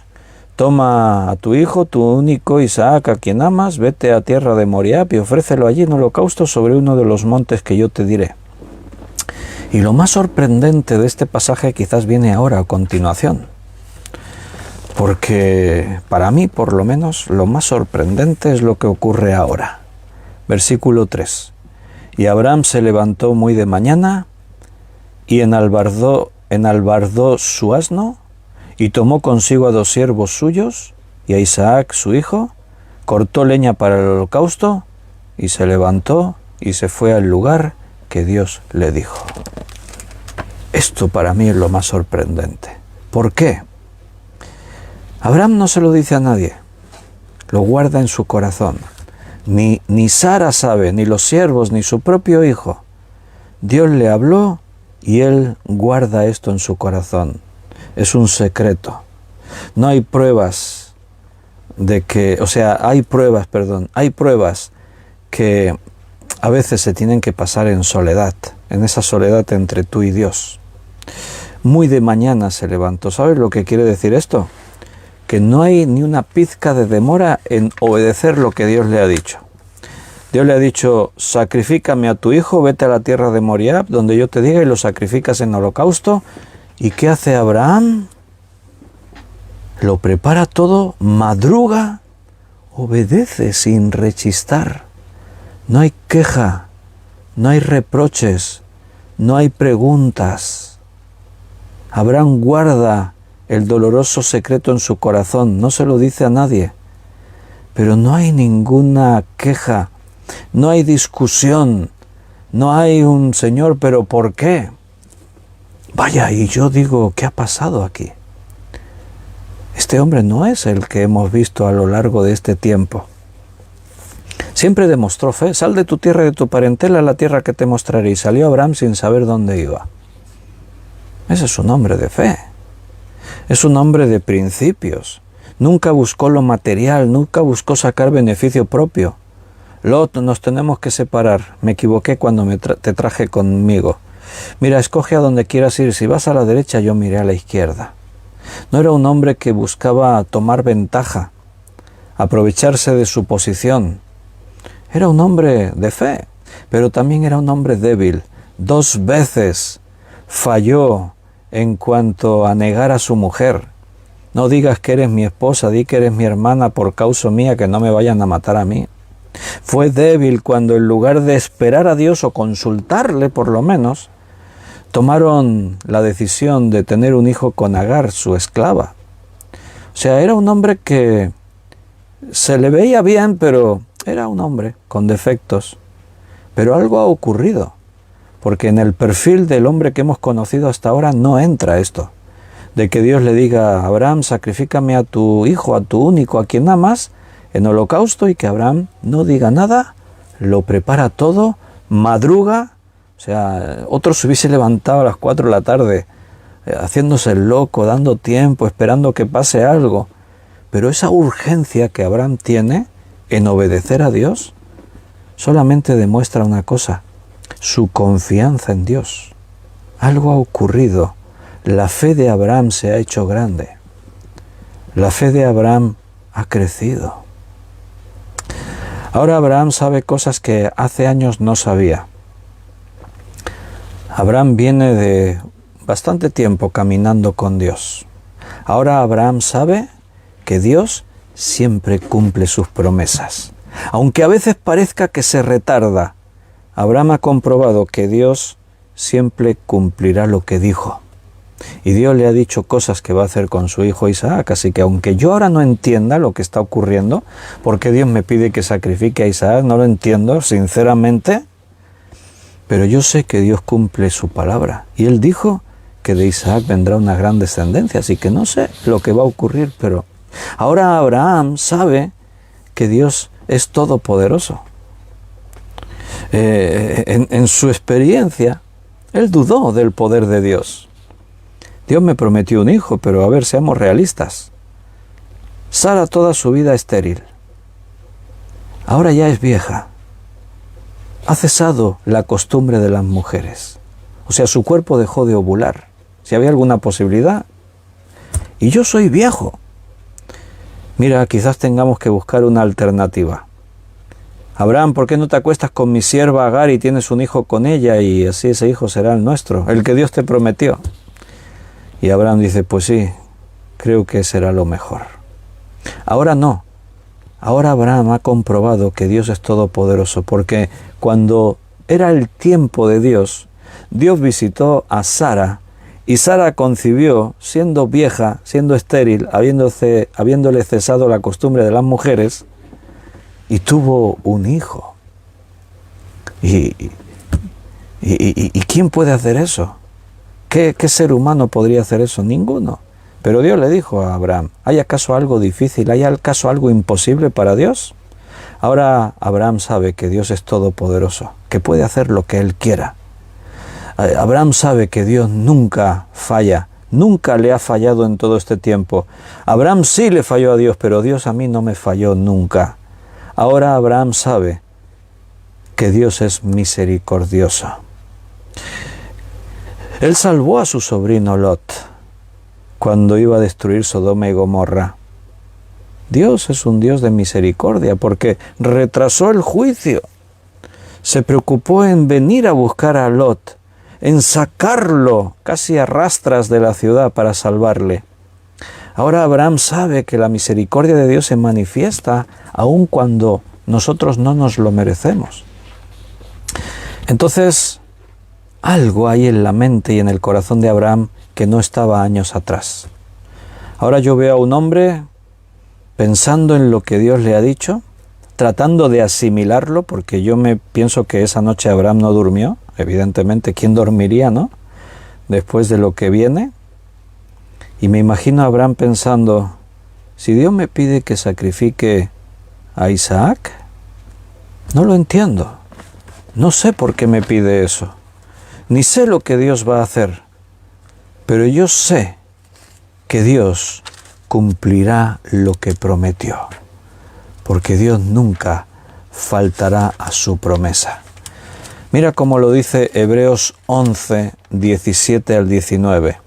toma a tu hijo, tu único Isaac, a quien amas, vete a tierra de Moriab y ofrécelo allí en holocausto sobre uno de los montes que yo te diré. Y lo más sorprendente de este pasaje quizás viene ahora a continuación, porque para mí, por lo menos, lo más sorprendente es lo que ocurre ahora. Versículo 3. Y Abraham se levantó muy de mañana y enalbardó su asno y tomó consigo a 2 siervos suyos y a Isaac su hijo, cortó leña para el holocausto y se levantó y se fue al lugar que Dios le dijo. Esto para mí es lo más sorprendente. ¿Por qué? Abraham no se lo dice a nadie, lo guarda en su corazón. Ni Sara sabe, ni los siervos, ni su propio hijo. Dios le habló y él guarda esto en su corazón. Es un secreto. No hay pruebas hay pruebas que a veces se tienen que pasar en soledad, en esa soledad entre tú y Dios. Muy de mañana se levantó. ¿Sabes lo que quiere decir esto? Que no hay ni una pizca de demora en obedecer lo que Dios le ha dicho. Dios le ha dicho, sacrifícame a tu hijo, vete a la tierra de Moriab, donde yo te diga, y lo sacrificas en holocausto. ¿Y qué hace Abraham? Lo prepara todo, madruga, obedece sin rechistar. No hay queja, no hay reproches, no hay preguntas. Abraham guarda el doloroso secreto en su corazón, no se lo dice a nadie, pero no hay ninguna queja, no hay discusión, no hay un Señor, pero ¿por qué? Vaya, y yo digo, ¿qué ha pasado aquí? Este hombre no es el que hemos visto a lo largo de este tiempo. Siempre demostró fe, sal de tu tierra y de tu parentela a la tierra que te mostraré, y salió Abraham sin saber dónde iba. Ese es un hombre de fe. Es un hombre de principios. Nunca buscó lo material, nunca buscó sacar beneficio propio. Lot, nos tenemos que separar. Me equivoqué cuando te traje conmigo. Mira, escoge a donde quieras ir. Si vas a la derecha, yo miré a la izquierda. No era un hombre que buscaba tomar ventaja, aprovecharse de su posición. Era un hombre de fe, pero también era un hombre débil. 2 veces falló en cuanto a negar a su mujer. No digas que eres mi esposa, di que eres mi hermana por causa mía, que no me vayan a matar a mí. Fue débil cuando en lugar de esperar a Dios o consultarle por lo menos, tomaron la decisión de tener un hijo con Agar, su esclava. O sea, era un hombre que se le veía bien, pero era un hombre con defectos. Pero algo ha ocurrido, porque en el perfil del hombre que hemos conocido hasta ahora no entra esto, de que Dios le diga a Abraham, sacrifícame a tu hijo, a tu único, a quien amas, en holocausto, y que Abraham no diga nada, lo prepara todo, madruga. O sea, otro se hubiese levantado a las 4 de la tarde, haciéndose el loco, dando tiempo, esperando que pase algo. Pero esa urgencia que Abraham tiene en obedecer a Dios, solamente demuestra una cosa: su confianza en Dios. Algo ha ocurrido. La fe de Abraham se ha hecho grande. La fe de Abraham ha crecido. Ahora Abraham sabe cosas que hace años no sabía. Abraham viene de bastante tiempo caminando con Dios. Ahora Abraham sabe que Dios siempre cumple sus promesas. Aunque a veces parezca que se retarda, Abraham ha comprobado que Dios siempre cumplirá lo que dijo. Y Dios le ha dicho cosas que va a hacer con su hijo Isaac. Así que aunque yo ahora no entienda lo que está ocurriendo, por qué Dios me pide que sacrifique a Isaac, no lo entiendo, sinceramente, pero yo sé que Dios cumple su palabra. Y Él dijo que de Isaac vendrá una gran descendencia. Así que no sé lo que va a ocurrir, pero ahora Abraham sabe que Dios es todopoderoso. En su experiencia, él dudó del poder de Dios. Dios me prometió un hijo, pero a ver, seamos realistas. Sara toda su vida estéril. Ahora ya es vieja. Ha cesado la costumbre de las mujeres. O sea, su cuerpo dejó de ovular. Si había alguna posibilidad. Y yo soy viejo. Mira, quizás tengamos que buscar una alternativa. Abraham, ¿por qué no te acuestas con mi sierva Agar y tienes un hijo con ella y así ese hijo será el nuestro, el que Dios te prometió? Y Abraham dice, pues sí, creo que será lo mejor. Ahora no. Ahora Abraham ha comprobado que Dios es todopoderoso, porque cuando era el tiempo de Dios, Dios visitó a Sara, y Sara concibió, siendo vieja, siendo estéril, habiéndole cesado la costumbre de las mujeres, y tuvo un hijo. ¿Y quién puede hacer eso? ¿Qué ser humano podría hacer eso? Ninguno. Pero Dios le dijo a Abraham, ¿hay acaso algo difícil? ¿Hay acaso algo imposible para Dios? Ahora Abraham sabe que Dios es todopoderoso, que puede hacer lo que Él quiera. Abraham sabe que Dios nunca falla, nunca le ha fallado en todo este tiempo. Abraham sí le falló a Dios, pero Dios a mí no me falló nunca. Ahora Abraham sabe que Dios es misericordioso. Él salvó a su sobrino Lot cuando iba a destruir Sodoma y Gomorra. Dios es un Dios de misericordia porque retrasó el juicio. Se preocupó en venir a buscar a Lot, en sacarlo casi a rastras de la ciudad para salvarle. Ahora Abraham sabe que la misericordia de Dios se manifiesta aun cuando nosotros no nos lo merecemos. Entonces, algo hay en la mente y en el corazón de Abraham que no estaba años atrás. Ahora yo veo a un hombre pensando en lo que Dios le ha dicho, tratando de asimilarlo, porque yo me pienso que esa noche Abraham no durmió. Evidentemente, ¿quién dormiría, no? Después de lo que viene. Y me imagino a Abraham pensando, si Dios me pide que sacrifique a Isaac, no lo entiendo. No sé por qué me pide eso. Ni sé lo que Dios va a hacer. Pero yo sé que Dios cumplirá lo que prometió. Porque Dios nunca faltará a su promesa. Mira cómo lo dice Hebreos 11, 17 al 19.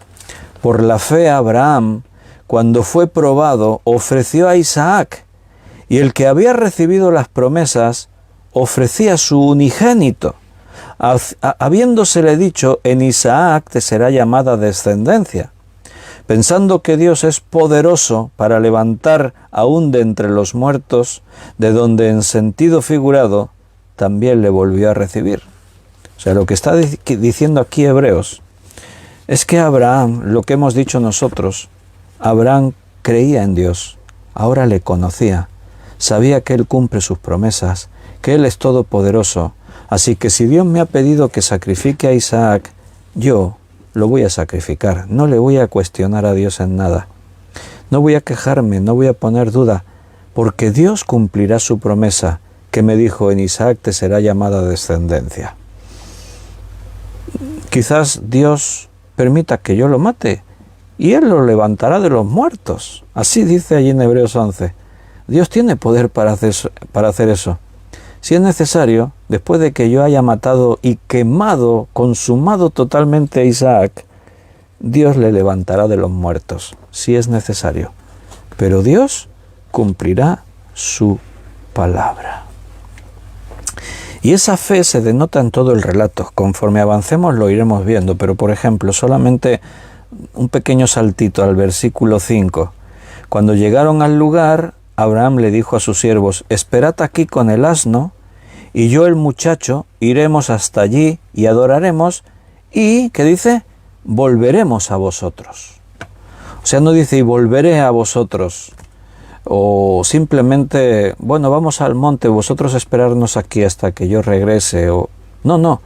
Por la fe Abraham, cuando fue probado, ofreció a Isaac, y el que había recibido las promesas ofrecía su unigénito, habiéndosele dicho, en Isaac te será llamada descendencia. pensando que Dios es poderoso para levantar aún de entre los muertos, de donde en sentido figurado también le volvió a recibir. O sea, lo que está diciendo aquí Hebreos es que Abraham, lo que hemos dicho nosotros, Abraham creía en Dios, ahora le conocía, sabía que Él cumple sus promesas, que Él es todopoderoso. Así que si Dios me ha pedido que sacrifique a Isaac, yo lo voy a sacrificar, no le voy a cuestionar a Dios en nada. No voy a quejarme, no voy a poner duda, porque Dios cumplirá su promesa, que me dijo: en Isaac te será llamada descendencia. Quizás Dios permita que yo lo mate, y Él lo levantará de los muertos. Así dice allí en Hebreos 11. Dios tiene poder para hacer eso. Si es necesario, después de que yo haya matado y quemado, consumado totalmente a Isaac, Dios le levantará de los muertos, si es necesario. Pero Dios cumplirá su palabra. Y esa fe se denota en todo el relato. Conforme avancemos lo iremos viendo, pero por ejemplo, solamente un pequeño saltito al versículo 5. Cuando llegaron al lugar, Abraham le dijo a sus siervos: esperad aquí con el asno, y yo el muchacho iremos hasta allí y adoraremos, y, ¿qué dice? Volveremos a vosotros. O sea, no dice: y volveré a vosotros, o simplemente, bueno, vamos al monte, vosotros esperarnos aquí hasta que yo regrese, o... No.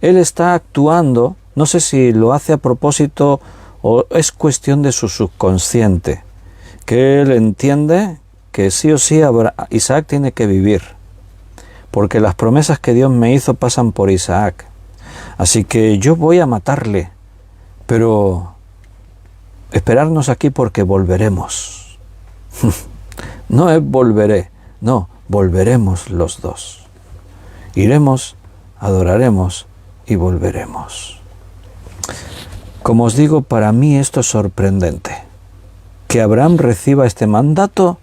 Él está actuando, no sé si lo hace a propósito o es cuestión de su subconsciente, que él entiende que sí o sí Isaac tiene que vivir, porque las promesas que Dios me hizo pasan por Isaac. Así que yo voy a matarle, pero esperarnos aquí porque volveremos. No es volveré, no, volveremos los dos. Iremos, adoraremos y volveremos. Como os digo, para mí esto es sorprendente, que Abraham reciba este mandato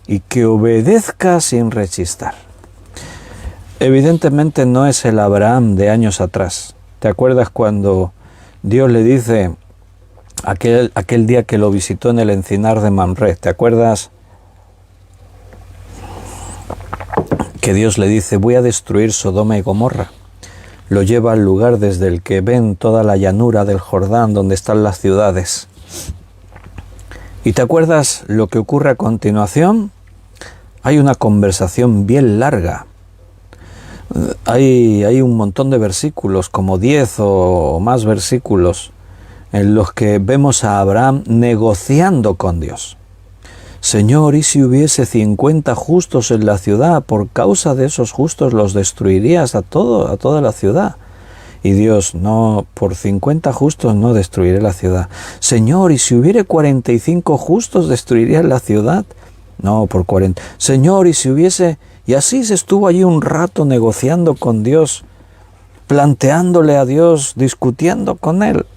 y que obedezca sin rechistar. Evidentemente no es el Abraham de años atrás. ¿Te acuerdas cuando Dios le dice aquel día que lo visitó en el encinar de Mamre? ¿Te acuerdas que Dios le dice: voy a destruir Sodoma y Gomorra? Lo lleva al lugar desde el que ven toda la llanura del Jordán, donde están las ciudades. ¿Y te acuerdas lo que ocurre a continuación? Hay una conversación bien larga. Hay un montón de versículos, como 10 o más versículos, en los que vemos a Abraham negociando con Dios. Señor, ¿y si hubiese 50 justos en la ciudad? Por causa de esos justos los destruirías a toda la ciudad. Y Dios: no, por 50 justos no destruiré la ciudad. Señor, ¿y si hubiere 45 justos destruirías la ciudad? No, por 40. Señor, ¿y si hubiese...? Y así se estuvo allí un rato negociando con Dios, planteándole a Dios, discutiendo con Él.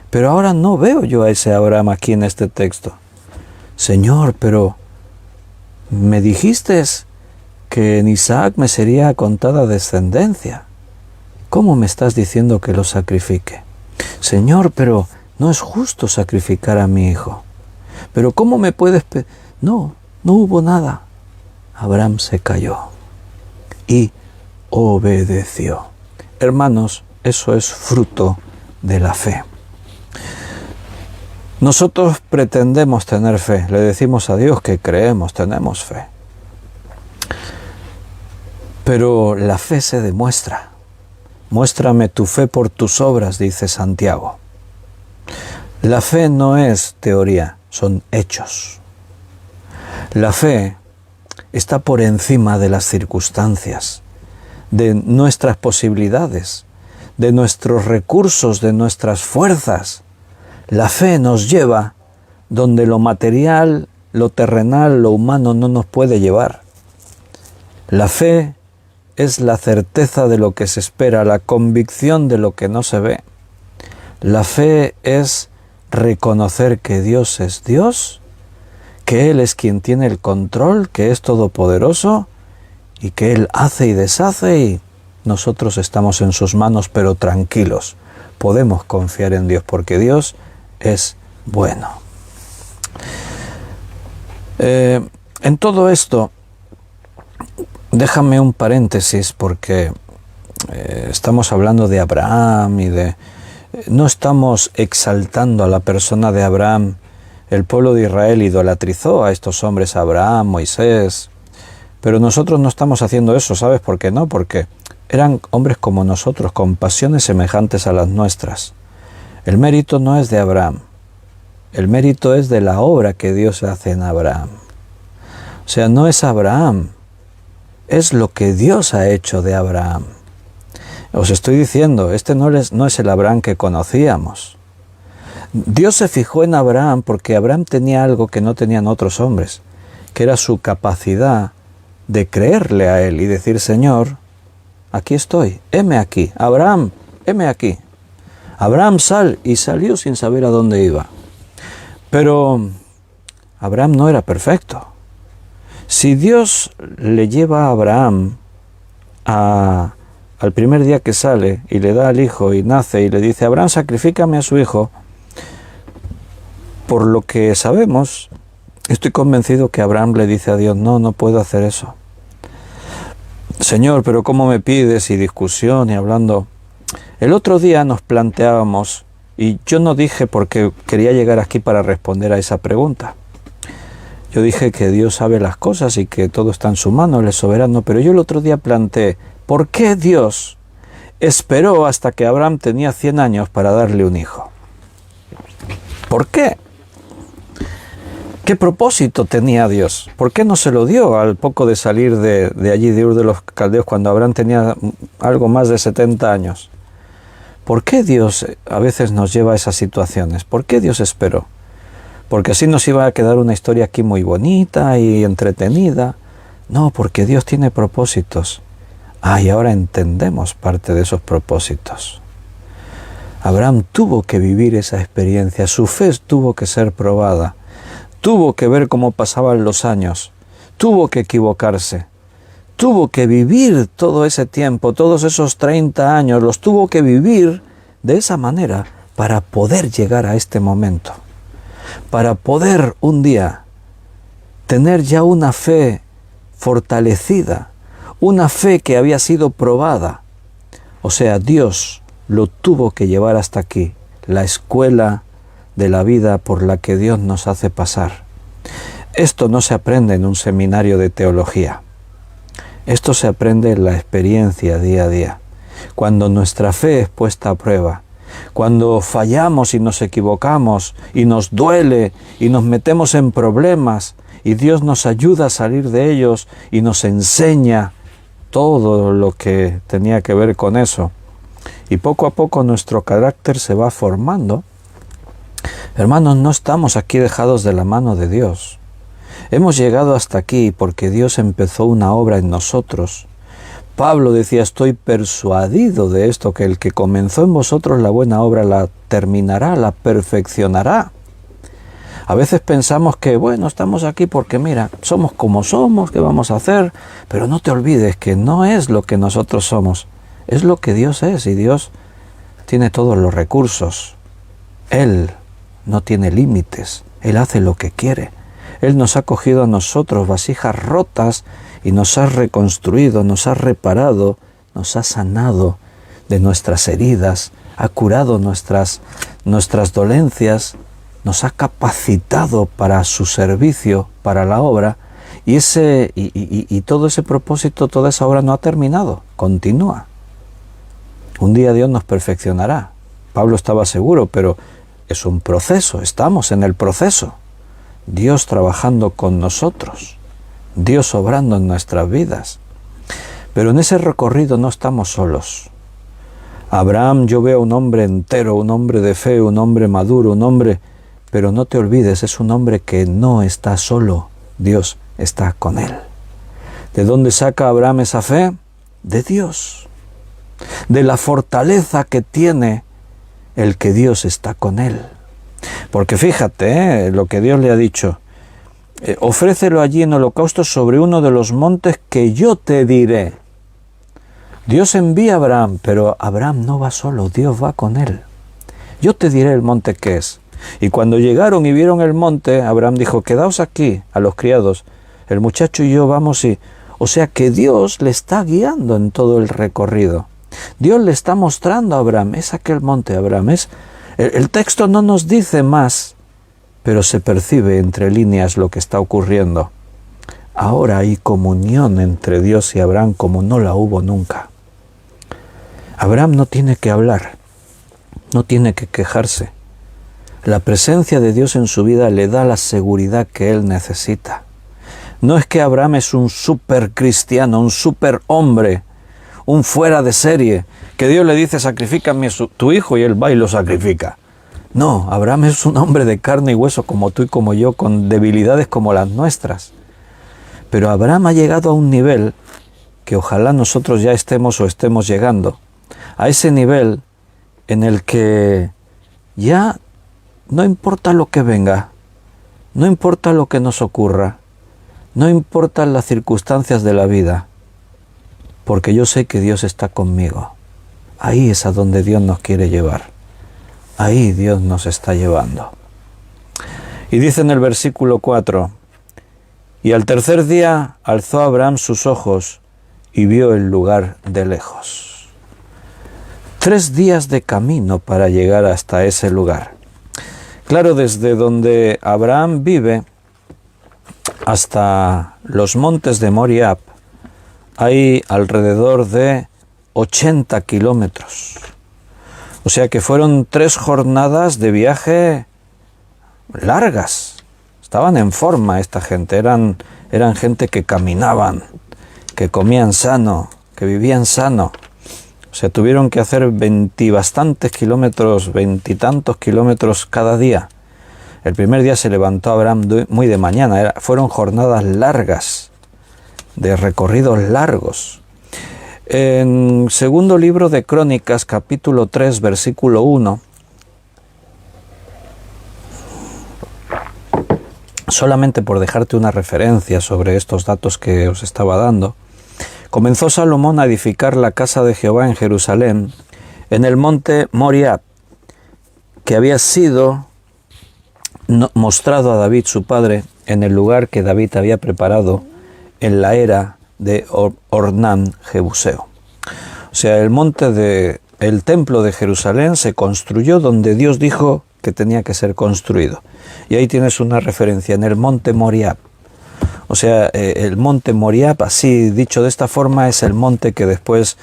Pero ahora no veo yo a ese Abraham aquí en este texto. Señor, pero me dijiste que en Isaac me sería contada descendencia. ¿Cómo me estás diciendo que lo sacrifique? Señor, pero no es justo sacrificar a mi hijo. Pero ¿cómo me puedes...? No hubo nada. Abraham se calló y obedeció. Hermanos, eso es fruto de la fe. Nosotros pretendemos tener fe, le decimos a Dios que creemos, tenemos fe. Pero la fe se demuestra. Muéstrame tu fe por tus obras, dice Santiago. La fe no es teoría, son hechos. La fe está por encima de las circunstancias, de nuestras posibilidades, de nuestros recursos, de nuestras fuerzas. La fe nos lleva donde lo material, lo terrenal, lo humano no nos puede llevar. La fe es la certeza de lo que se espera, la convicción de lo que no se ve. La fe es reconocer que Dios es Dios, que Él es quien tiene el control, que es todopoderoso y que Él hace y deshace y nosotros estamos en sus manos, pero tranquilos. Podemos confiar en Dios porque Dios es bueno. En todo esto, déjame un paréntesis porque estamos hablando de Abraham y no estamos exaltando a la persona de Abraham. El pueblo de Israel idolatrizó a estos hombres, a Abraham, Moisés, pero nosotros no estamos haciendo eso, ¿sabes por qué no? Porque eran hombres como nosotros, con pasiones semejantes a las nuestras. El mérito no es de Abraham, el mérito es de la obra que Dios hace en Abraham. O sea, no es Abraham, es lo que Dios ha hecho de Abraham. Os estoy diciendo, este no es el Abraham que conocíamos. Dios se fijó en Abraham porque Abraham tenía algo que no tenían otros hombres, que era su capacidad de creerle a él y decir, Señor, aquí estoy, heme aquí. Abraham, heme aquí. Abraham, sal, y salió sin saber a dónde iba. Pero Abraham no era perfecto. Si Dios le lleva a Abraham al primer día que sale y le da al hijo y nace y le dice, Abraham, sacrifícame a su hijo, por lo que sabemos, estoy convencido que Abraham le dice a Dios, no puedo hacer eso. Señor, pero ¿cómo me pides? Y discusión y hablando. El otro día nos planteábamos, y yo no dije porque quería llegar aquí para responder a esa pregunta. Yo dije que Dios sabe las cosas y que todo está en su mano, Él es soberano, pero yo el otro día planteé, ¿por qué Dios esperó hasta que Abraham tenía 100 años para darle un hijo? ¿Por qué? ¿Qué propósito tenía Dios? ¿Por qué no se lo dio al poco de salir de allí, de Ur de los Caldeos, cuando Abraham tenía algo más de 70 años? ¿Por qué Dios a veces nos lleva a esas situaciones? ¿Por qué Dios esperó? Porque así nos iba a quedar una historia aquí muy bonita y entretenida. No, porque Dios tiene propósitos. Y ahora entendemos parte de esos propósitos. Abraham tuvo que vivir esa experiencia, su fe tuvo que ser probada. Tuvo que ver cómo pasaban los años, tuvo que equivocarse, tuvo que vivir todo ese tiempo, todos esos 30 años, los tuvo que vivir de esa manera para poder llegar a este momento, para poder un día tener ya una fe fortalecida, una fe que había sido probada. O sea, Dios lo tuvo que llevar hasta aquí, la escuela de la vida por la que Dios nos hace pasar. Esto no se aprende en un seminario de teología. Esto se aprende en la experiencia día a día. Cuando nuestra fe es puesta a prueba, cuando fallamos y nos equivocamos y nos duele y nos metemos en problemas y Dios nos ayuda a salir de ellos y nos enseña todo lo que tenía que ver con eso. Y poco a poco nuestro carácter se va formando. Hermanos, no estamos aquí dejados de la mano de Dios. Hemos llegado hasta aquí porque Dios empezó una obra en nosotros. Pablo decía, estoy persuadido de esto, que el que comenzó en vosotros la buena obra la terminará, la perfeccionará. A veces pensamos que, bueno, estamos aquí porque mira, somos como somos, ¿qué vamos a hacer? Pero no te olvides que no es lo que nosotros somos, es lo que Dios es, y Dios tiene todos los recursos. Él no tiene límites, Él hace lo que quiere. Él nos ha cogido a nosotros, vasijas rotas, y nos ha reconstruido, nos ha reparado, nos ha sanado de nuestras heridas, ha curado nuestras dolencias, nos ha capacitado para su servicio, para la obra, y todo ese propósito, toda esa obra no ha terminado, continúa. Un día Dios nos perfeccionará. Pablo estaba seguro, pero es un proceso, estamos en el proceso. Dios trabajando con nosotros, Dios obrando en nuestras vidas. Pero en ese recorrido no estamos solos. Abraham, yo veo un hombre entero, un hombre de fe, un hombre maduro, un hombre... Pero no te olvides, es un hombre que no está solo, Dios está con él. ¿De dónde saca Abraham esa fe? De Dios, de la fortaleza que tiene el que Dios está con él. Porque fíjate, lo que Dios le ha dicho, ofrécelo allí en holocausto sobre uno de los montes que yo te diré. Dios envía a Abraham, pero Abraham no va solo, Dios va con él. Yo te diré el monte que es. Y cuando llegaron y vieron el monte, Abraham dijo, quedaos aquí, a los criados, el muchacho y yo vamos y... O sea que Dios le está guiando en todo el recorrido. Dios le está mostrando a Abraham, es aquel monte, Abraham, es... El texto no nos dice más, pero se percibe entre líneas lo que está ocurriendo. Ahora hay comunión entre Dios y Abraham como no la hubo nunca. Abraham no tiene que hablar, no tiene que quejarse. La presencia de Dios en su vida le da la seguridad que él necesita. No es que Abraham es un súper cristiano, un súper hombre, un fuera de serie, que Dios le dice, sacrifícame tu hijo y él va y lo sacrifica. No, Abraham es un hombre de carne y hueso como tú y como yo, con debilidades como las nuestras. Pero Abraham ha llegado a un nivel que ojalá nosotros ya estemos o estemos llegando, a ese nivel en el que ya no importa lo que venga, no importa lo que nos ocurra, no importan las circunstancias de la vida, porque yo sé que Dios está conmigo. Ahí es a donde Dios nos quiere llevar. Ahí Dios nos está llevando. Y dice en el versículo 4, y al tercer día alzó Abraham sus ojos y vio el lugar de lejos. 3 días de camino para llegar hasta ese lugar. Claro, desde donde Abraham vive hasta los montes de Moriah hay alrededor de 80 kilómetros. O sea que fueron 3 jornadas de viaje largas. Estaban en forma esta gente, eran gente que caminaban, que comían sano, que vivían sano. O sea, tuvieron que hacer 20 bastantes kilómetros, 20 y tantos kilómetros cada día. El primer día se levantó Abraham muy de mañana, fueron jornadas largas, de recorridos largos. En segundo libro de Crónicas, capítulo 3, versículo 1, solamente por dejarte una referencia sobre estos datos que os estaba dando, comenzó Salomón a edificar la casa de Jehová en Jerusalén, en el monte Moriah, que había sido mostrado a David su padre en el lugar que David había preparado en la era de Ornán Jebuseo. O sea, el templo de Jerusalén se construyó donde Dios dijo que tenía que ser construido. Y ahí tienes una referencia en el monte Moriah. O sea, el monte Moriah, así dicho de esta forma, es el monte que después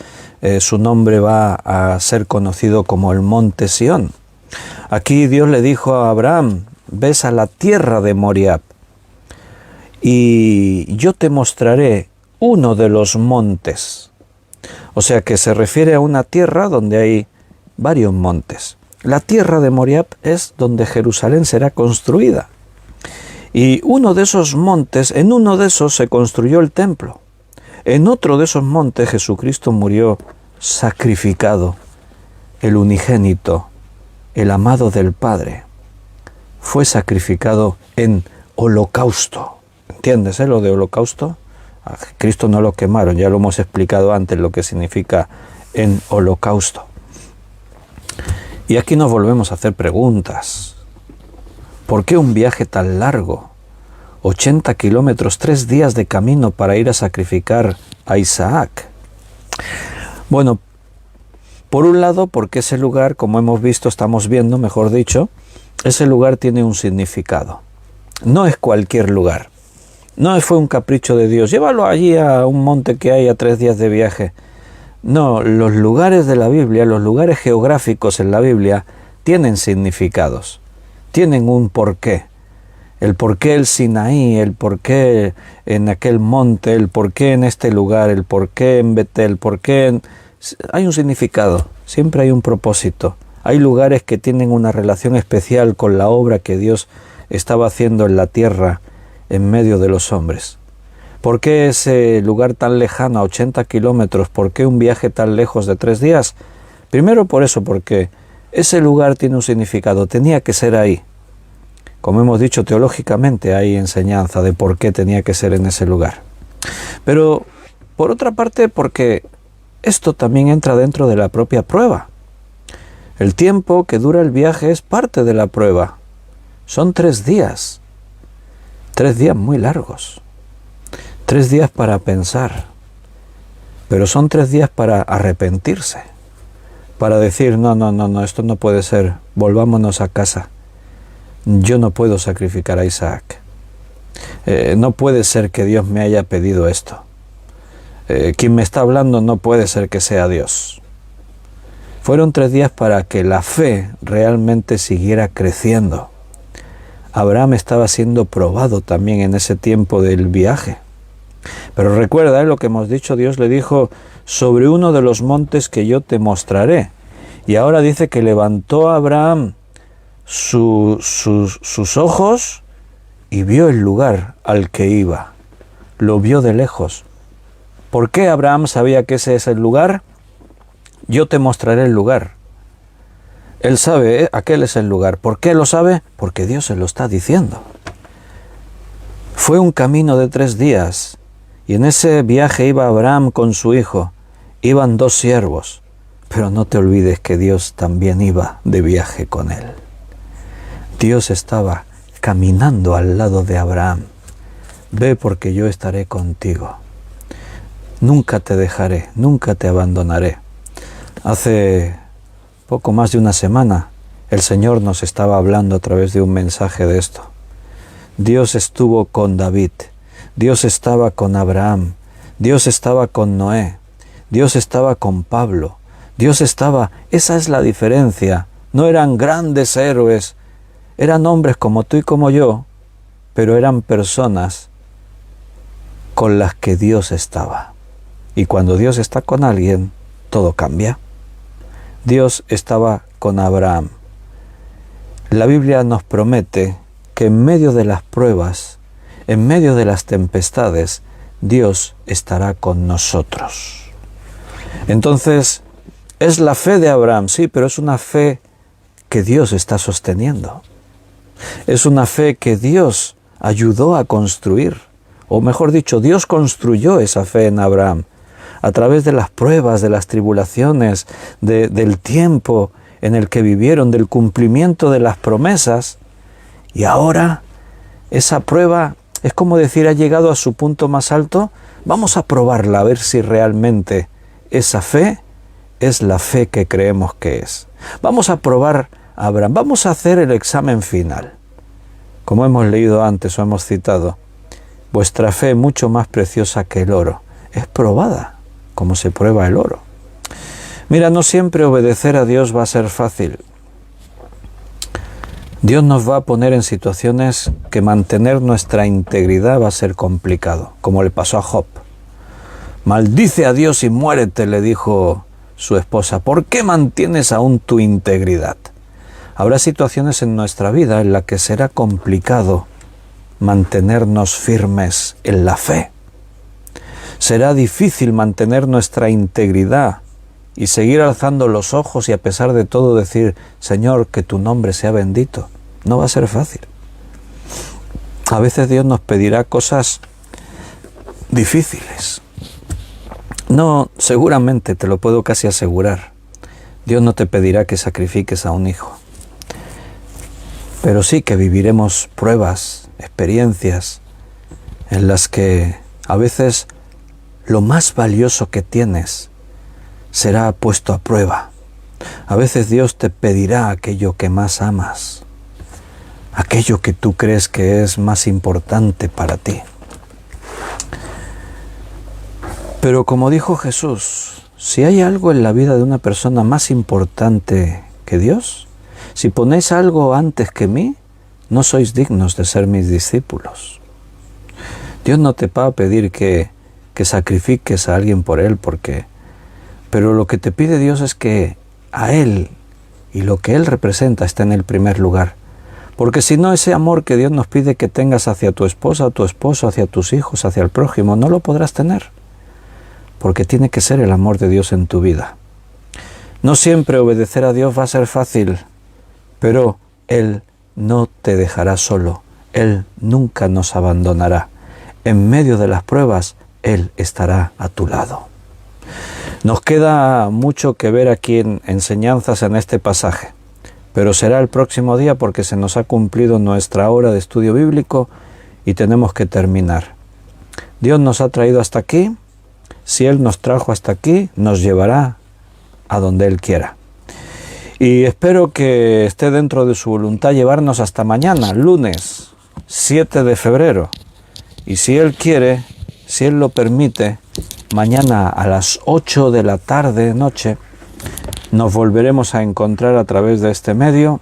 su nombre va a ser conocido como el monte Sión. Aquí Dios le dijo a Abraham, ves a la tierra de Moriah y yo te mostraré uno de los montes. O sea que se refiere a una tierra donde hay varios montes. La tierra de Moriah es donde Jerusalén será construida. Y uno de esos montes, en uno de esos se construyó el templo. En otro de esos montes Jesucristo murió sacrificado, el unigénito, el amado del Padre. Fue sacrificado en holocausto. ¿Entiendes lo de holocausto? A Cristo no lo quemaron, ya lo hemos explicado antes lo que significa en holocausto. Y aquí nos volvemos a hacer preguntas. ¿Por qué un viaje tan largo? 80 kilómetros, 3 días de camino para ir a sacrificar a Isaac. Bueno, por un lado, porque ese lugar, como hemos visto, estamos viendo, mejor dicho, ese lugar tiene un significado. No es cualquier lugar. No fue un capricho de Dios. Llévalo allí a un monte que hay a 3 días de viaje. No, los lugares de la Biblia, los lugares geográficos en la Biblia, tienen significados. Tienen un porqué. El porqué el Sinaí, el porqué en aquel monte, el porqué en este lugar, el porqué en Betel, el porqué en... Hay un significado, siempre hay un propósito. Hay lugares que tienen una relación especial con la obra que Dios estaba haciendo en la tierra en medio de los hombres. ¿Por qué ese lugar tan lejano, a 80 kilómetros? ¿Por qué un viaje tan lejos de 3 días? Primero por eso, porque ese lugar tiene un significado, tenía que ser ahí. Como hemos dicho, teológicamente hay enseñanza de por qué tenía que ser en ese lugar. Pero, por otra parte, porque esto también entra dentro de la propia prueba. El tiempo que dura el viaje es parte de la prueba. Son 3 días. 3 días muy largos. 3 días para pensar. Pero son 3 días para arrepentirse. Para decir, no, esto no puede ser. Volvámonos a casa. Yo no puedo sacrificar a Isaac. No puede ser que Dios me haya pedido esto. Quien me está hablando no puede ser que sea Dios. Fueron 3 días para que la fe realmente siguiera creciendo. Abraham estaba siendo probado también en ese tiempo del viaje. Pero recuerda lo que hemos dicho, Dios le dijo, sobre uno de los montes que yo te mostraré. Y ahora dice que levantó a Abraham sus ojos y vio el lugar al que iba. Lo vio de lejos. ¿Por qué Abraham sabía que ese es el lugar? Yo te mostraré el lugar. Él sabe, aquel es el lugar. ¿Por qué lo sabe? Porque Dios se lo está diciendo. Fue un camino de 3 días. Y en ese viaje iba Abraham con su hijo. Iban 2 siervos. Pero no te olvides que Dios también iba de viaje con él. Dios estaba caminando al lado de Abraham. Ve porque yo estaré contigo. Nunca te dejaré, nunca te abandonaré. Hace poco más de una semana, el Señor nos estaba hablando a través de un mensaje de esto. Dios estuvo con David, Dios estaba con Abraham, Dios estaba con Noé, Dios estaba con Pablo, Dios estaba, esa es la diferencia. No eran grandes héroes, eran hombres como tú y como yo, pero eran personas con las que Dios estaba. Y cuando Dios está con alguien, todo cambia. Dios estaba con Abraham. La Biblia nos promete que en medio de las pruebas, en medio de las tempestades, Dios estará con nosotros. Entonces, es la fe de Abraham, sí, pero es una fe que Dios está sosteniendo. Es una fe que Dios ayudó a construir, o mejor dicho, Dios construyó esa fe en Abraham. A través de las pruebas, de las tribulaciones, del tiempo en el que vivieron, del cumplimiento de las promesas. Y ahora esa prueba es como decir, ha llegado a su punto más alto. Vamos a probarla a ver si realmente esa fe es la fe que creemos que es. Vamos a probar a Abraham. Vamos a hacer el examen final. Como hemos leído antes o hemos citado, vuestra fe mucho más preciosa que el oro. Es probada, como se prueba el oro. Mira, no siempre obedecer a Dios va a ser fácil. Dios nos va a poner en situaciones que mantener nuestra integridad va a ser complicado, como le pasó a Job. Maldice a Dios y muérete, le dijo su esposa. ¿Por qué mantienes aún tu integridad? Habrá situaciones en nuestra vida en las que será complicado mantenernos firmes en la fe. Será difícil mantener nuestra integridad y seguir alzando los ojos y a pesar de todo decir, Señor, que tu nombre sea bendito. No va a ser fácil. A veces Dios nos pedirá cosas difíciles. No, seguramente, te lo puedo casi asegurar. Dios no te pedirá que sacrifiques a un hijo. Pero sí que viviremos pruebas, experiencias, en las que a veces lo más valioso que tienes será puesto a prueba. A veces Dios te pedirá aquello que más amas, aquello que tú crees que es más importante para ti. Pero como dijo Jesús, si hay algo en la vida de una persona más importante que Dios, si ponéis algo antes que mí, no sois dignos de ser mis discípulos. Dios no te va a pedir que sacrifiques a alguien por Él, pero lo que te pide Dios es que a Él y lo que Él representa esté en el primer lugar. Porque si no, ese amor que Dios nos pide que tengas hacia tu esposa, tu esposo, hacia tus hijos, hacia el prójimo, no lo podrás tener. Porque tiene que ser el amor de Dios en tu vida. No siempre obedecer a Dios va a ser fácil, pero Él no te dejará solo. Él nunca nos abandonará. En medio de las pruebas, Él estará a tu lado. Nos queda mucho que ver aquí en enseñanzas en este pasaje, pero será el próximo día porque se nos ha cumplido nuestra hora de estudio bíblico y tenemos que terminar. Dios nos ha traído hasta aquí. Si Él nos trajo hasta aquí, nos llevará a donde Él quiera. Y espero que esté dentro de su voluntad llevarnos hasta mañana, lunes 7 de febrero. Y si Él quiere, si Él lo permite, mañana a las 8 de la tarde, noche, nos volveremos a encontrar a través de este medio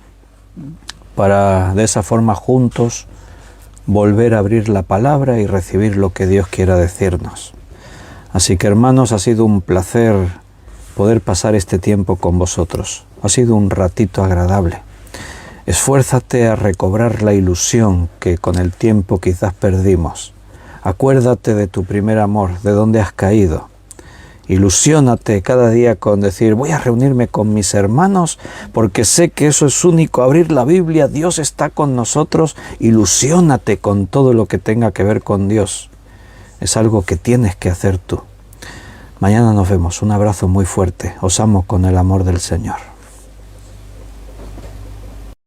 para de esa forma juntos volver a abrir la palabra y recibir lo que Dios quiera decirnos. Así que hermanos, ha sido un placer poder pasar este tiempo con vosotros. Ha sido un ratito agradable. Esfuérzate a recobrar la ilusión que con el tiempo quizás perdimos. Acuérdate de tu primer amor, de dónde has caído. Ilusiónate cada día con decir, voy a reunirme con mis hermanos porque sé que eso es único, abrir la Biblia, Dios está con nosotros. Ilusiónate con todo lo que tenga que ver con Dios. Es algo que tienes que hacer tú. Mañana nos vemos. Un abrazo muy fuerte. Os amo con el amor del Señor.